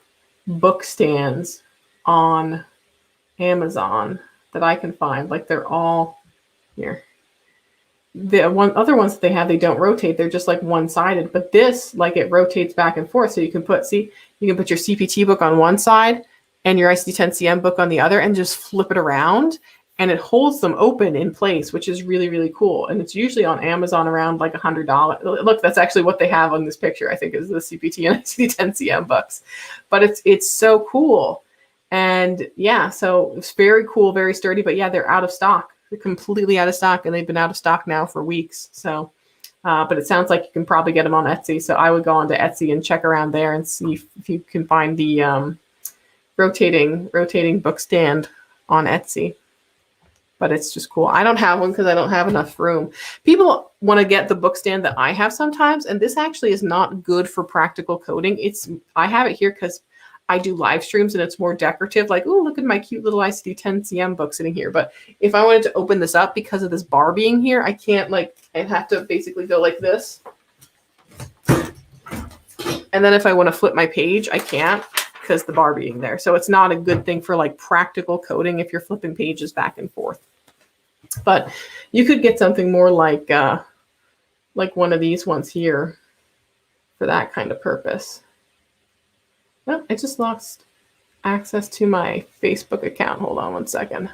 book stands on Amazon that I can find. Like they're all here. The other ones that they have, they don't rotate. They're just like one-sided. But this, like it rotates back and forth. So you can put, see, you can put your CPT book on one side and your ICD-10-CM book on the other and just flip it around. And it holds them open in place, which is really, really cool. And it's usually on Amazon around like $100. Look, that's actually what they have on this picture, I think, is the CPT and ICD-10-CM books. But it's so cool. And yeah, so it's very cool, very sturdy. But yeah, they're out of stock. They're completely out of stock, and they've been out of stock now for weeks. So, but it sounds like you can probably get them on Etsy. So I would go onto Etsy and check around there and see if you can find the rotating book stand on Etsy. But it's just cool. I don't have one because I don't have enough room. People want to get the book stand that I have sometimes, and this actually is not good for practical coding. I have it here because I do live streams and it's more decorative, like, oh, look at my cute little ICD-10-CM book sitting here. But if I wanted to open this up because of this bar being here, I can't, like, I'd have to basically go like this. And then if I want to flip my page, I can't because the bar being there. So it's not a good thing for like practical coding if you're flipping pages back and forth. But you could get something more like one of these ones here for that kind of purpose. Oh, I just lost access to my Facebook account. Hold on one second.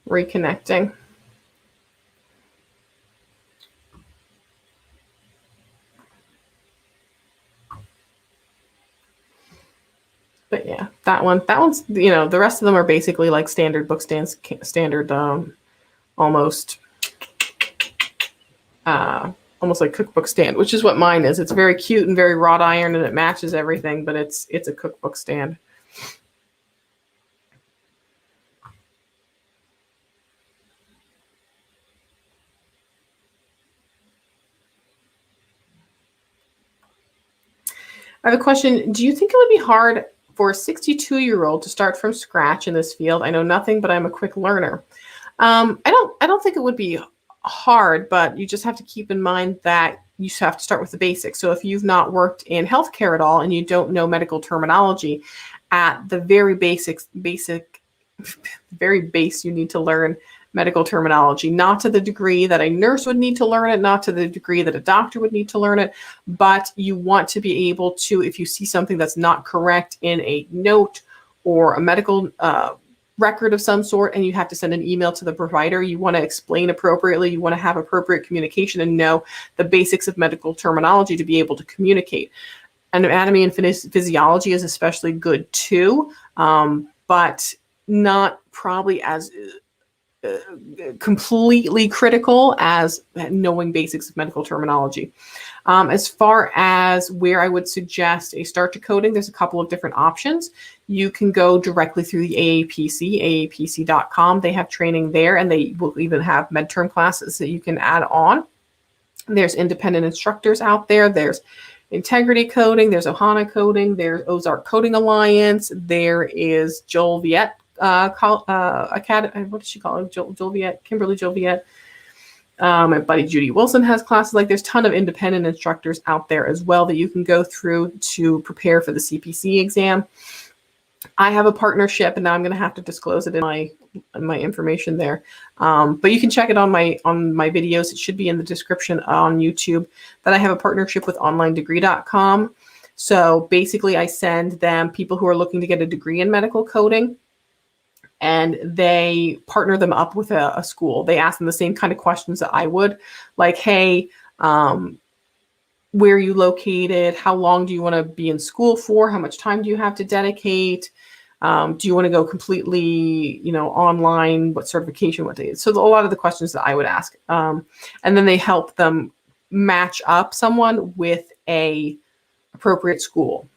Reconnecting. But yeah, that one's, you know, the rest of them are basically like standard book stands, standard, almost like cookbook stand, which is what mine is. It's very cute and very wrought iron and it matches everything, but it's a cookbook stand. I have a question. Do you think it would be hard for a 62-year-old to start from scratch in this field? I know nothing, but I'm a quick learner. I don't think it would be hard, but you just have to keep in mind that you have to start with the basics. So if you've not worked in healthcare at all and you don't know medical terminology, at the very very base, you need to learn medical terminology, not to the degree that a nurse would need to learn it, not to the degree that a doctor would need to learn it, but you want to be able to, if you see something that's not correct in a note or a medical record of some sort, and you have to send an email to the provider, you want to explain appropriately, you want to have appropriate communication and know the basics of medical terminology to be able to communicate. Anatomy and physiology is especially good too, but not probably as completely critical as knowing basics of medical terminology. As far as where I would suggest a start to coding, there's a couple of different options. You can go directly through the AAPC, AAPC.com. They have training there, and they will even have midterm classes that you can add on. There's independent instructors out there. There's Integrity Coding. There's Ohana Coding. There's Ozark Coding Alliance. There is Joel Viet Academy. What does she call it? Joel Viet, Kimberly Joel Viet. My buddy Judy Wilson has classes. Like, there's a ton of independent instructors out there as well that you can go through to prepare for the CPC exam. I have a partnership, and now I'm going to have to disclose it in my information there. But you can check it on my videos. It should be in the description on YouTube. That I have a partnership with OnlineDegree.com. So basically, I send them people who are looking to get a degree in medical coding, and they partner them up with a school. They ask them the same kind of questions that I would, like, hey, where are you located? How long do you want to be in school for? How much time do you have to dedicate? Do you want to go completely, online? What certification? What day? So a lot of the questions that I would ask. And then they help them match up someone with a appropriate school.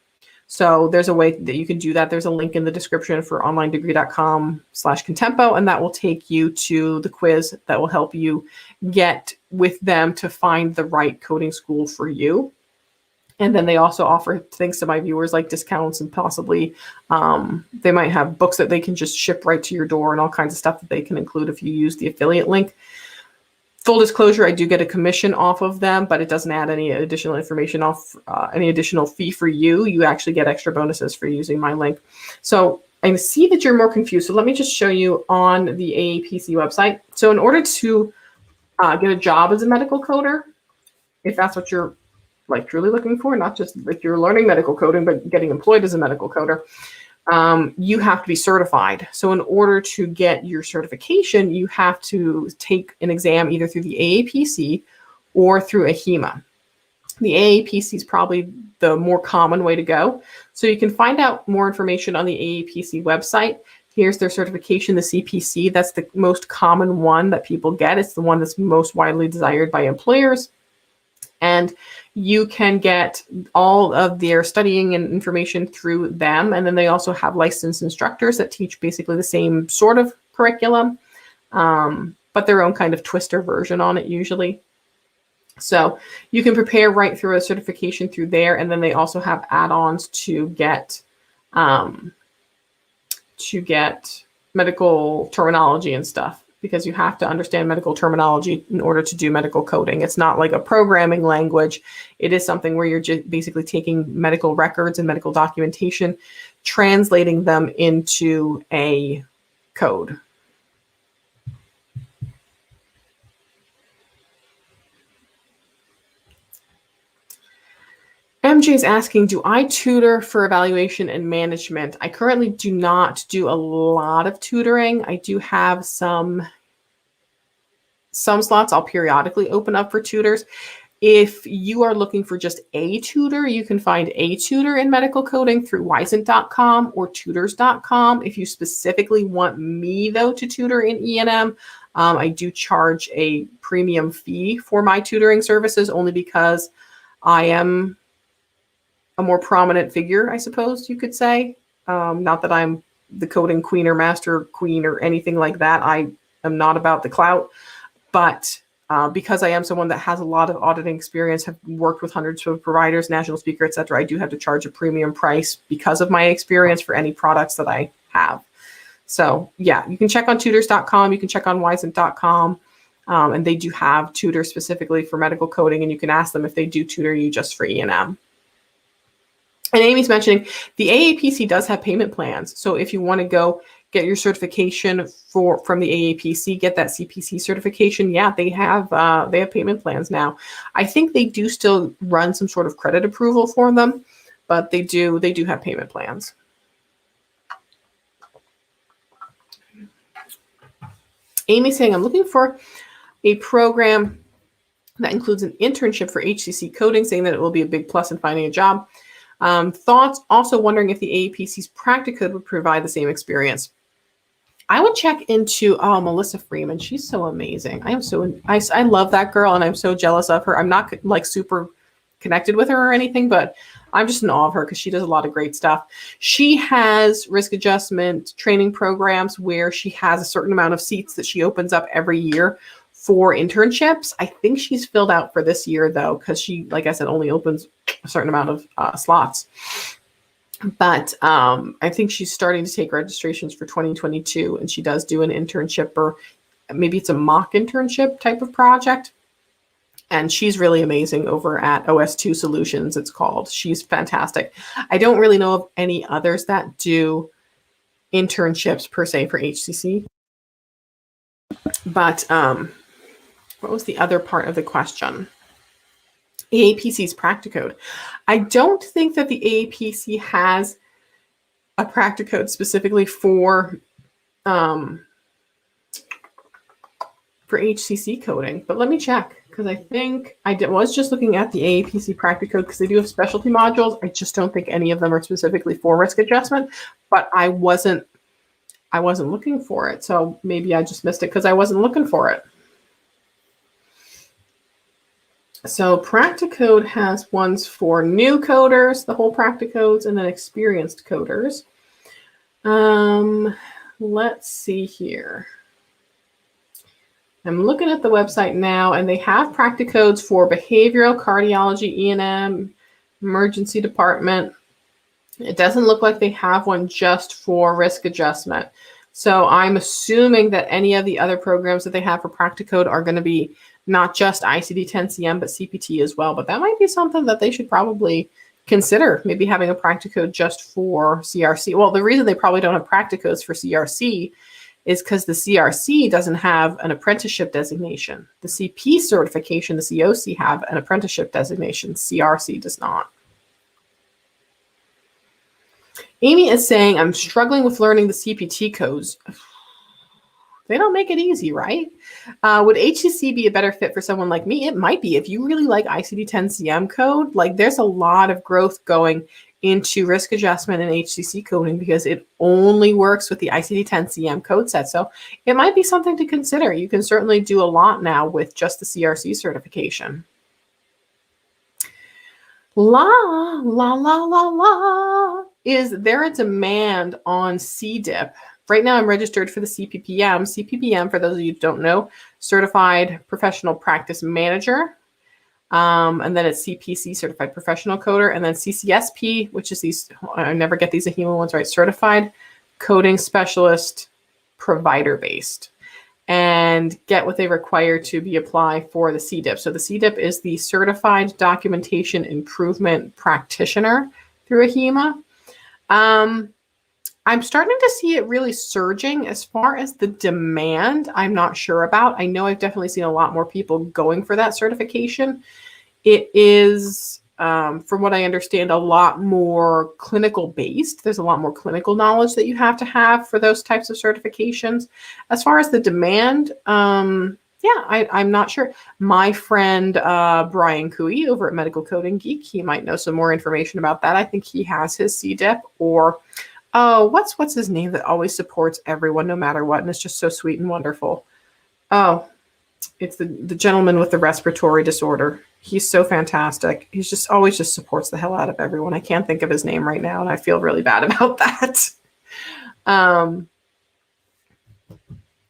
So there's a way that you can do that. There's a link in the description for onlinedegree.com/Contempo, and that will take you to the quiz that will help you get with them to find the right coding school for you. And then they also offer things to my viewers like discounts, and possibly they might have books that they can just ship right to your door, and all kinds of stuff that they can include if you use the affiliate link. Full disclosure, I do get a commission off of them, but it doesn't add any additional information off, any additional fee for you. You actually get extra bonuses for using my link. So I see that you're more confused. So let me just show you on the AAPC website. So in order to get a job as a medical coder, if that's what you're truly looking for, not just like you're learning medical coding, but getting employed as a medical coder, you have to be certified. So in order to get your certification, you have to take an exam either through the AAPC or through AHIMA. The AAPC is probably the more common way to go. So you can find out more information on the AAPC website. Here's their certification, the CPC. That's the most common one that people get. It's the one that's most widely desired by employers. And you can get all of their studying and information through them. And then they also have licensed instructors that teach basically the same sort of curriculum, but their own kind of twister version on it usually. So you can prepare right through a certification through there. And then they also have add-ons to get medical terminology and stuff, because you have to understand medical terminology in order to do medical coding. It's not like a programming language. It is something where you're just basically taking medical records and medical documentation, translating them into a code. MJ is asking, do I tutor for evaluation and management? I currently do not do a lot of tutoring. I do have some slots I'll periodically open up for tutors. If you are looking for just a tutor, you can find a tutor in medical coding through Wisent.com or tutors.com. If you specifically want me, though, to tutor in E&M, I do charge a premium fee for my tutoring services, only because I am a more prominent figure, I suppose you could say. Not that I'm the coding queen or master queen or anything like that. I am not about the clout, but because I am someone that has a lot of auditing experience, have worked with hundreds of providers, national speaker, etc., I do have to charge a premium price because of my experience for any products that I have. So yeah, you can check on tutors.com, you can check on Wisent.com, and they do have tutors specifically for medical coding, and you can ask them if they do tutor you just for E&M. And Amy's mentioning the AAPC does have payment plans. So if you want to go get your certification from the AAPC, get that CPC certification, yeah, they have payment plans now. I think they do still run some sort of credit approval for them, but they do have payment plans. Amy's saying, I'm looking for a program that includes an internship for HCC coding, saying that it will be a big plus in finding a job. Thoughts, also wondering if the AAPC's Practicode would provide the same experience. I would check into Melissa Freeman. She's so amazing. I love that girl, and I'm so jealous of her. I'm not like super connected with her or anything, but I'm just in awe of her because she does a lot of great stuff. She has risk adjustment training programs where she has a certain amount of seats that she opens up every year for internships. I think she's filled out for this year though, because she, like I said, only opens a certain amount of slots. But I think she's starting to take registrations for 2022, and she does do an internship, or maybe it's a mock internship type of project. And she's really amazing over at OS2 Solutions, it's called. She's fantastic. I don't really know of any others that do internships per se for HCC. But what was the other part of the question? AAPC's Practicode. I don't think that the AAPC has a Practicode specifically for HCC coding, but let me check, because I think was just looking at the AAPC Practicode because they do have specialty modules. I just don't think any of them are specifically for risk adjustment, but I wasn't looking for it, so maybe I just missed it because I wasn't looking for it. So Practicode has ones for new coders, the whole Practicodes, and then experienced coders. Let's see here. I'm looking at the website now, and they have Practicodes for behavioral, cardiology, E&M, emergency department. It doesn't look like they have one just for risk adjustment. So I'm assuming that any of the other programs that they have for Practicode are going to be not just ICD-10-CM, but CPT as well. But that might be something that they should probably consider, maybe having a Practicode just for CRC. Well, the reason they probably don't have Practicodes for CRC is because the CRC doesn't have an apprenticeship designation. The CP certification, the COC, have an apprenticeship designation. CRC does not. Amy is saying, I'm struggling with learning the CPT codes. They don't make it easy, right? Would HCC be a better fit for someone like me? It might be. If you really like ICD-10-CM code, like there's a lot of growth going into risk adjustment and HCC coding because it only works with the ICD-10-CM code set. So it might be something to consider. You can certainly do a lot now with just the CRC certification. Is there a demand on CDIP? Right now I'm registered for the CPPM. CPPM, for those of you who don't know, Certified Professional Practice Manager. And then it's CPC, Certified Professional Coder, and then CCSP, which is these, I never get these AHIMA ones right, Certified Coding Specialist Provider Based, and get what they require to be applied for the CDIP. So the CDIP is the Certified Documentation Improvement Practitioner through AHIMA. I'm starting to see it really surging. As far as the demand, I'm not sure about. I know I've definitely seen a lot more people going for that certification. It is, from what I understand, a lot more clinical based. There's a lot more clinical knowledge that you have to have for those types of certifications. As far as the demand, I'm not sure. My friend Brian Cooey over at Medical Coding Geek, he might know some more information about that. I think he has his CDIP, or oh, what's his name that always supports everyone no matter what, and it's just so sweet and wonderful. Oh, it's the gentleman with the respiratory disorder. He's so fantastic. He's just always just supports the hell out of everyone. I can't think of his name right now, and I feel really bad about that.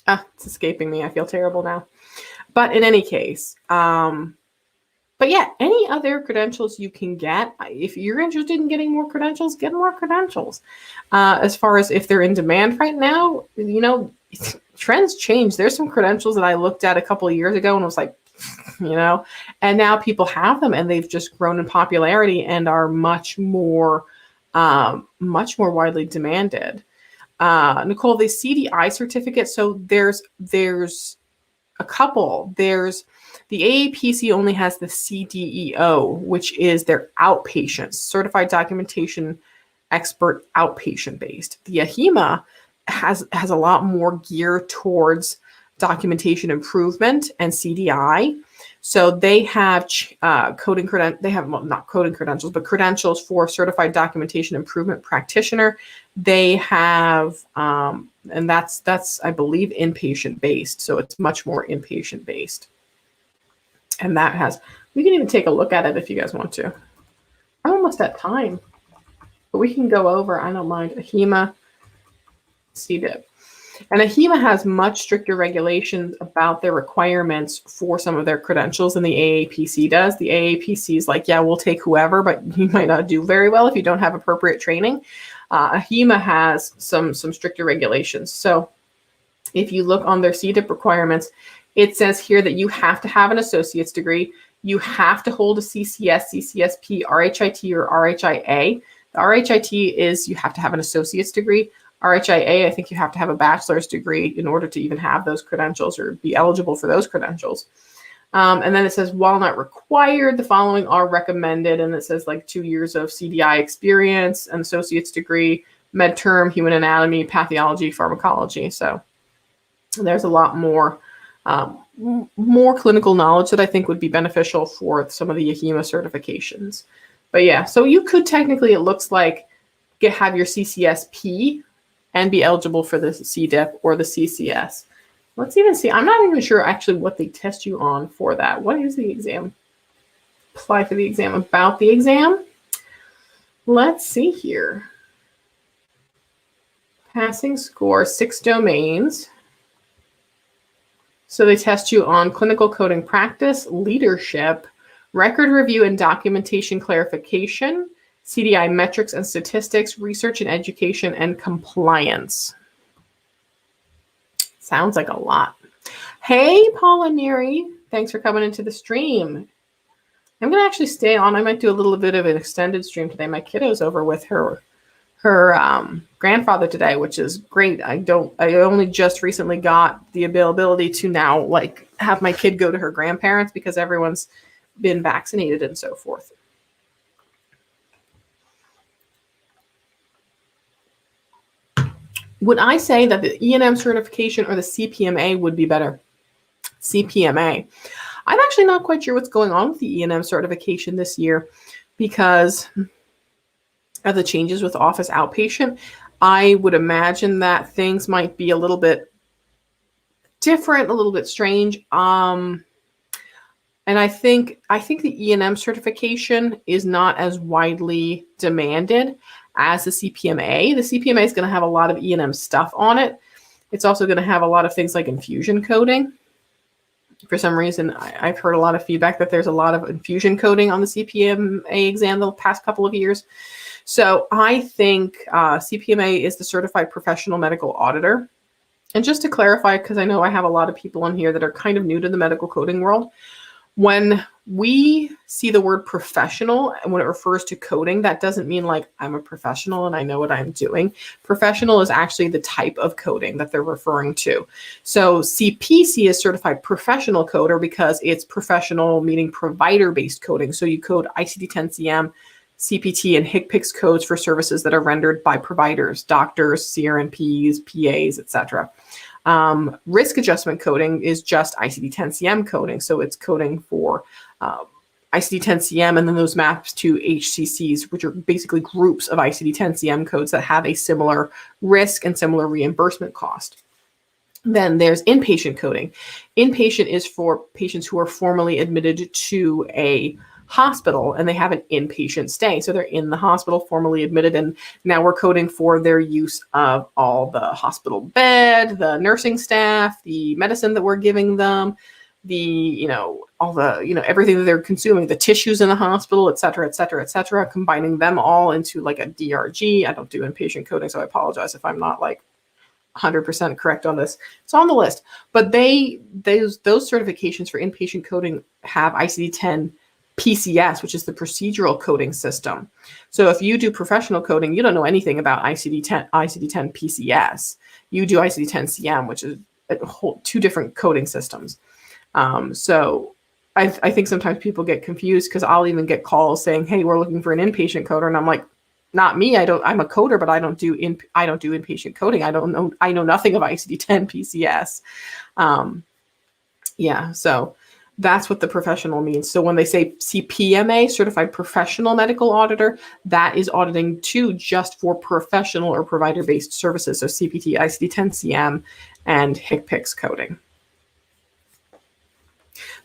It's escaping me. I feel terrible now. But in any case, but yeah, any other credentials you can get, if you're interested in getting more credentials, get more credentials. As far as if they're in demand right now, you know, trends change. There's some credentials that I looked at a couple of years ago and was like, you know, and now people have them and they've just grown in popularity and are much more widely demanded. Nicole, the CDI certificate. So there's a couple. There's the AAPC only has the CDEO, which is their outpatient, Certified Documentation Expert outpatient based. The AHIMA has a lot more gear towards documentation improvement and CDI. So they have coding credentials. They have, well, not coding credentials, but credentials for certified documentation improvement practitioner. They have, and that's I believe inpatient based. So it's much more inpatient based. And that has, we can even take a look at it if you guys want to. I'm almost at time, but we can go over. I don't mind. AHIMA, CDIP. And AHIMA has much stricter regulations about their requirements for some of their credentials than the AAPC does. The AAPC is like, yeah, we'll take whoever, but you might not do very well if you don't have appropriate training. AHIMA has some stricter regulations. So if you look on their CDIP requirements, it says here that you have to have an associate's degree. You have to hold a CCS, CCSP, RHIT, or RHIA. The RHIT is you have to have an associate's degree. RHIA, I think you have to have a bachelor's degree in order to even have those credentials or be eligible for those credentials. And then it says, while not required, the following are recommended. And it says like 2 years of CDI experience, an associate's degree, med term, human anatomy, pathology, pharmacology. So there's a lot more clinical knowledge that I think would be beneficial for some of the AHIMA certifications. But yeah, so you could technically, it looks like, have your CCSP and be eligible for the CDIP or the CCS. Let's even see. I'm not even sure actually what they test you on for that. What is the exam? Apply for the exam. About the exam? Let's see here. Passing score, 6 domains. So they test you on clinical coding practice, leadership, record review and documentation clarification, CDI metrics and statistics, research and education, and compliance. Sounds like a lot. Hey, Paula Neary, thanks for coming into the stream. I'm going to actually stay on. I might do a little bit of an extended stream today. My kiddo's over with her grandfather today, which is great. I only just recently got the availability to now like have my kid go to her grandparents because everyone's been vaccinated and so forth. Would I say that the E&M certification or the CPMA would be better? CPMA. I'm actually not quite sure what's going on with the E&M certification this year because of the changes with office outpatient. I would imagine that things might be a little bit different, a little bit strange. And I think the E&M certification is not as widely demanded as the CPMA. The CPMA is going to have a lot of E&M stuff on it. It's also going to have a lot of things like infusion coding. For some reason, I've heard a lot of feedback that there's a lot of infusion coding on the CPMA exam the past couple of years. So I think CPMA is the Certified Professional Medical Auditor. And just to clarify, because I know I have a lot of people on here that are kind of new to the medical coding world, when we see the word professional and when it refers to coding, that doesn't mean like I'm a professional and I know what I'm doing. Professional is actually the type of coding that they're referring to. So CPC is Certified Professional Coder because it's professional, meaning provider-based coding. So you code ICD-10-CM, CPT, and HCPCS codes for services that are rendered by providers, doctors, CRNPs, PAs, etc. Risk adjustment coding is just ICD-10-CM coding. So it's coding for ICD-10-CM and then those maps to HCCs, which are basically groups of ICD-10-CM codes that have a similar risk and similar reimbursement cost. Then there's inpatient coding. Inpatient is for patients who are formally admitted to a hospital and they have an inpatient stay. So they're in the hospital, formally admitted, and now we're coding for their use of all the hospital bed, the nursing staff, the medicine that we're giving them, all the, everything that they're consuming, the tissues in the hospital, et cetera, et cetera, et cetera, combining them all into like a DRG. I don't do inpatient coding, so I apologize if I'm not like 100% correct on this. It's on the list, but those certifications for inpatient coding have ICD-10 PCS, which is the procedural coding system. So if you do professional coding, you don't know anything about ICD-10 PCS. You do ICD-10-CM, which is two different coding systems. So I think sometimes people get confused because I'll even get calls saying, hey, we're looking for an inpatient coder. And I'm like, not me. I'm a coder, but I don't do inpatient coding. I know nothing of ICD-10 PCS. Yeah, so that's what the professional means. So when they say CPMA, certified professional medical auditor, that is auditing too, just for professional or provider-based services. So CPT, ICD-10, CM, and HCPCS coding.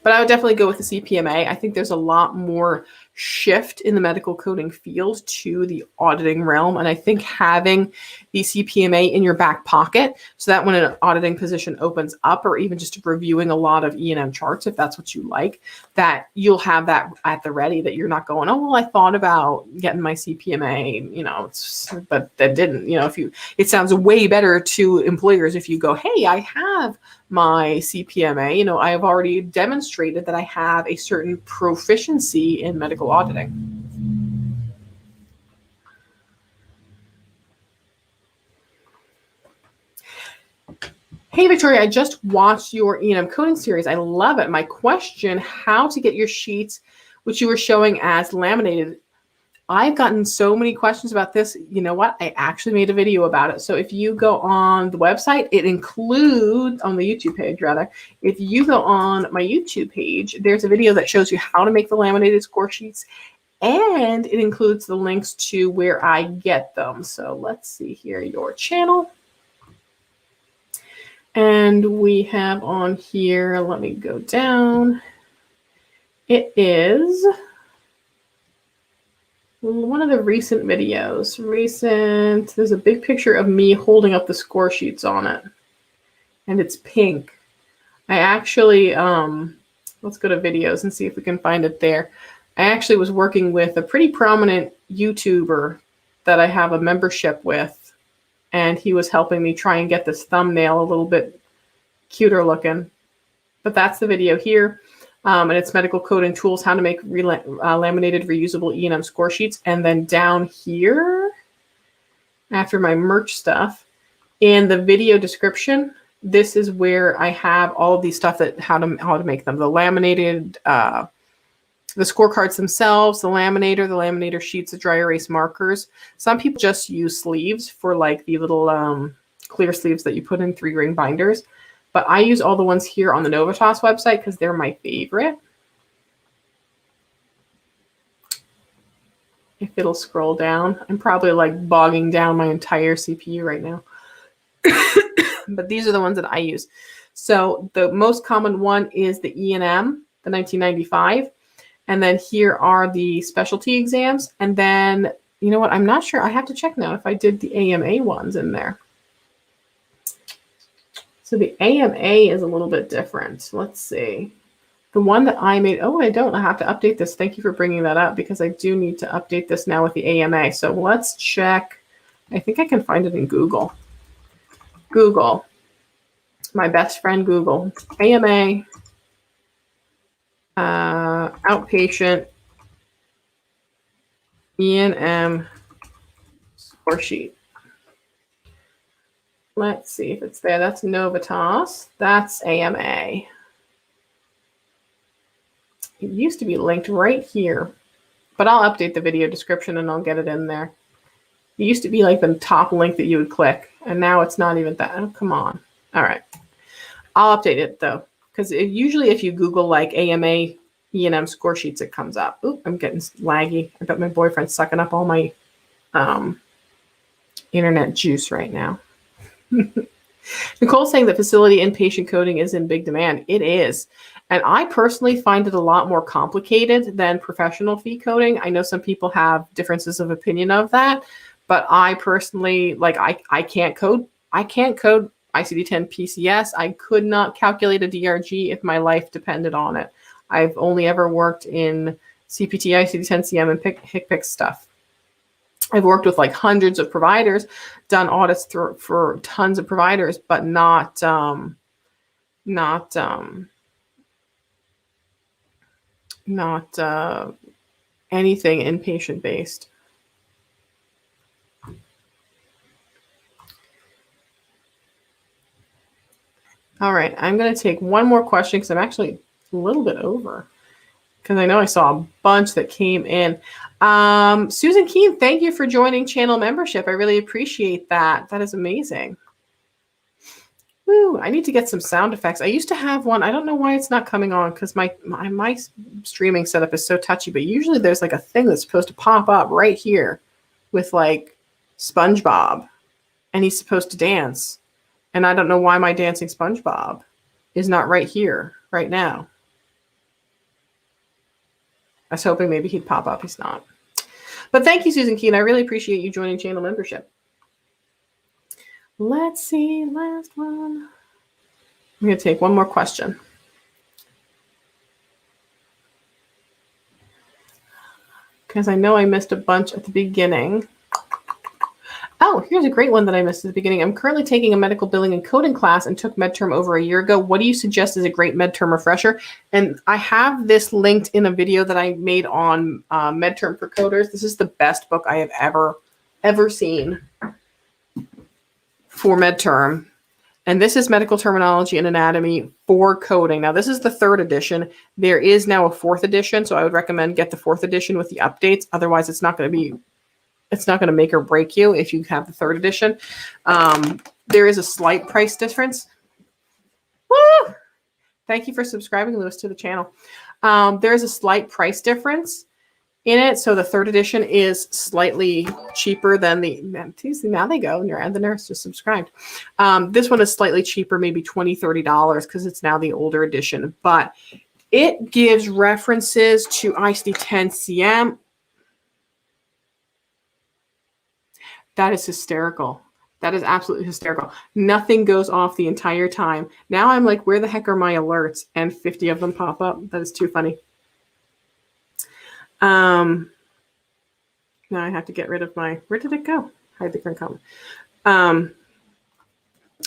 But I would definitely go with the CPMA. I think there's a lot more shift in the medical coding field to the auditing realm. And I think having the CPMA in your back pocket, so that when an auditing position opens up, or even just reviewing a lot of E&M charts, if that's what you like, that you'll have that at the ready, that you're not going, oh, well, I thought about getting my CPMA, but that didn't, it sounds way better to employers if you go, hey, I have my CPMA, I have already demonstrated that I have a certain proficiency in medical auditing. Hey, Victoria, I just watched your E&M coding series. I love it. My question, how to get your sheets, which you were showing as laminated. I've gotten so many questions about this. You know what? I actually made a video about it. So if you go on the website, it includes, on the YouTube page rather, if you go on my YouTube page, there's a video that shows you how to make the laminated score sheets, and it includes the links to where I get them. So let's see here, your channel. And we have on here, let me go down. It is one of the recent videos. There's a big picture of me holding up the score sheets on it. And it's pink. I actually, let's go to videos and see if we can find it there. I actually was working with a pretty prominent YouTuber that I have a membership with. And he was helping me try and get this thumbnail a little bit cuter looking. But that's the video here. And it's medical coding tools, how to make laminated reusable E&M score sheets. And then down here, after my merch stuff, in the video description, this is where I have all of these stuff that how to make them. The laminated, the scorecards themselves, the laminator sheets, the dry erase markers. Some people just use sleeves for like the little clear sleeves that you put in 3-ring binders. But I use all the ones here on the Novitas website because they're my favorite. If it'll scroll down, I'm probably like bogging down my entire CPU right now. But these are the ones that I use. So the most common one is the E&M, the 1995. And then here are the specialty exams. And then, you know what? I'm not sure. I have to check now if I did the AMA ones in there. So the AMA is a little bit different. Let's see. The one that I made, oh, I don't. I have to update this. Thank you for bringing that up because I do need to update this now with the AMA. So let's check. I think I can find it in Google. Google. My best friend, Google. AMA. Outpatient. E&M score sheet. Let's see if it's there. That's Novitas. That's AMA. It used to be linked right here, but I'll update the video description and I'll get it in there. It used to be like the top link that you would click, and now it's not even that. Oh, come on. All right. I'll update it though, because usually if you Google like AMA E&M score sheets, it comes up. Oop, I'm getting laggy. I bet my boyfriend's sucking up all my internet juice right now. Nicole's saying that facility inpatient coding is in big demand. It is. And I personally find it a lot more complicated than professional fee coding. I know some people have differences of opinion of that, but I personally, like, I can't code. I can't code ICD-10 PCS. I could not calculate a DRG if my life depended on it. I've only ever worked in CPT, ICD-10, CM, and HCPCS stuff. I've worked with like hundreds of providers, done audits for tons of providers, but not anything inpatient based. All right, I'm going to take one more question because I'm actually a little bit over. because I know I saw a bunch that came in. Susan Keene, thank you for joining channel membership. I really appreciate that. That is amazing. Woo, I need to get some sound effects. I used to have one. I don't know why it's not coming on because my streaming setup is so touchy, but usually there's like a thing that's supposed to pop up right here with like SpongeBob, and he's supposed to dance. And I don't know why my dancing SpongeBob is not right here right now. I was hoping maybe he'd pop up. He's not. But thank you, Susan Keene. I really appreciate you joining channel membership. Let's see, last one. I'm going to take one more question. Because I know I missed a bunch at the beginning. Oh, here's a great one that I missed at the beginning. I'm currently taking a medical billing and coding class and took MedTerm over a year ago. What do you suggest is a great MedTerm refresher? And I have this linked in a video that I made on MedTerm for coders. This is the best book I have ever seen for MedTerm. And this is medical terminology and anatomy for coding. Now, this is the 3rd edition. There is now a 4th edition, so I would recommend get the 4th edition with the updates. Otherwise, it's not going to make or break you if you have the 3rd edition. There is a slight price difference. Woo! Thank you for subscribing, Lewis, to the channel. There is a slight price difference in it. So the 3rd edition is slightly cheaper than now they go, and the nurse just subscribed. This one is slightly cheaper, maybe $20, $30 because it's now the older edition. But it gives references to ICD-10-CM. That is hysterical. That is absolutely hysterical. Nothing goes off the entire time. Now I'm like, where the heck are my alerts? And 50 of them pop up. That is too funny. Now I have to get rid of where did it go? Hide the current comment.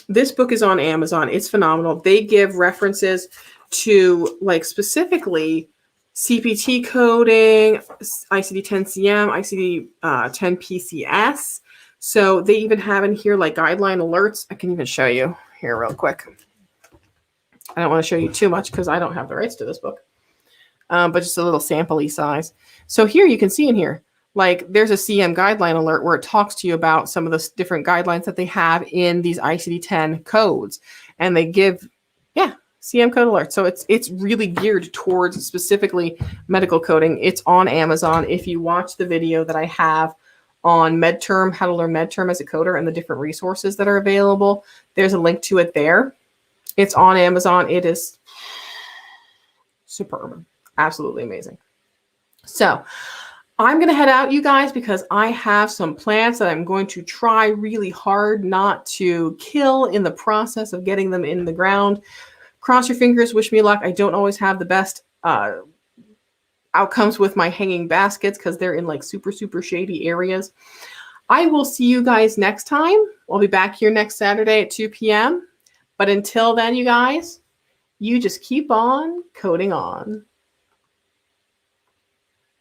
This book is on Amazon. It's phenomenal. They give references to like specifically CPT coding, ICD-10-CM, ICD-10-PCS. So they even have in here like guideline alerts. I can even show you here real quick. I don't want to show you too much because I don't have the rights to this book, but just a little sample-y size. So here you can see in here, like there's a CM guideline alert where it talks to you about some of the different guidelines that they have in these ICD-10 codes. And they give, CM code alert. So it's really geared towards specifically medical coding. It's on Amazon. If you watch the video that I have on MedTerm, how to learn MedTerm as a coder and the different resources that are available, there's a link to it there. It's on Amazon. It is superb. Absolutely amazing. So I'm going to head out, you guys, because I have some plants that I'm going to try really hard not to kill in the process of getting them in the ground. Cross your fingers, wish me luck. I don't always have the best outcomes with my hanging baskets because they're in like super, super shady areas. I will see you guys next time. I'll be back here next Saturday at 2 p.m. But until then, you guys, you just keep on coding on.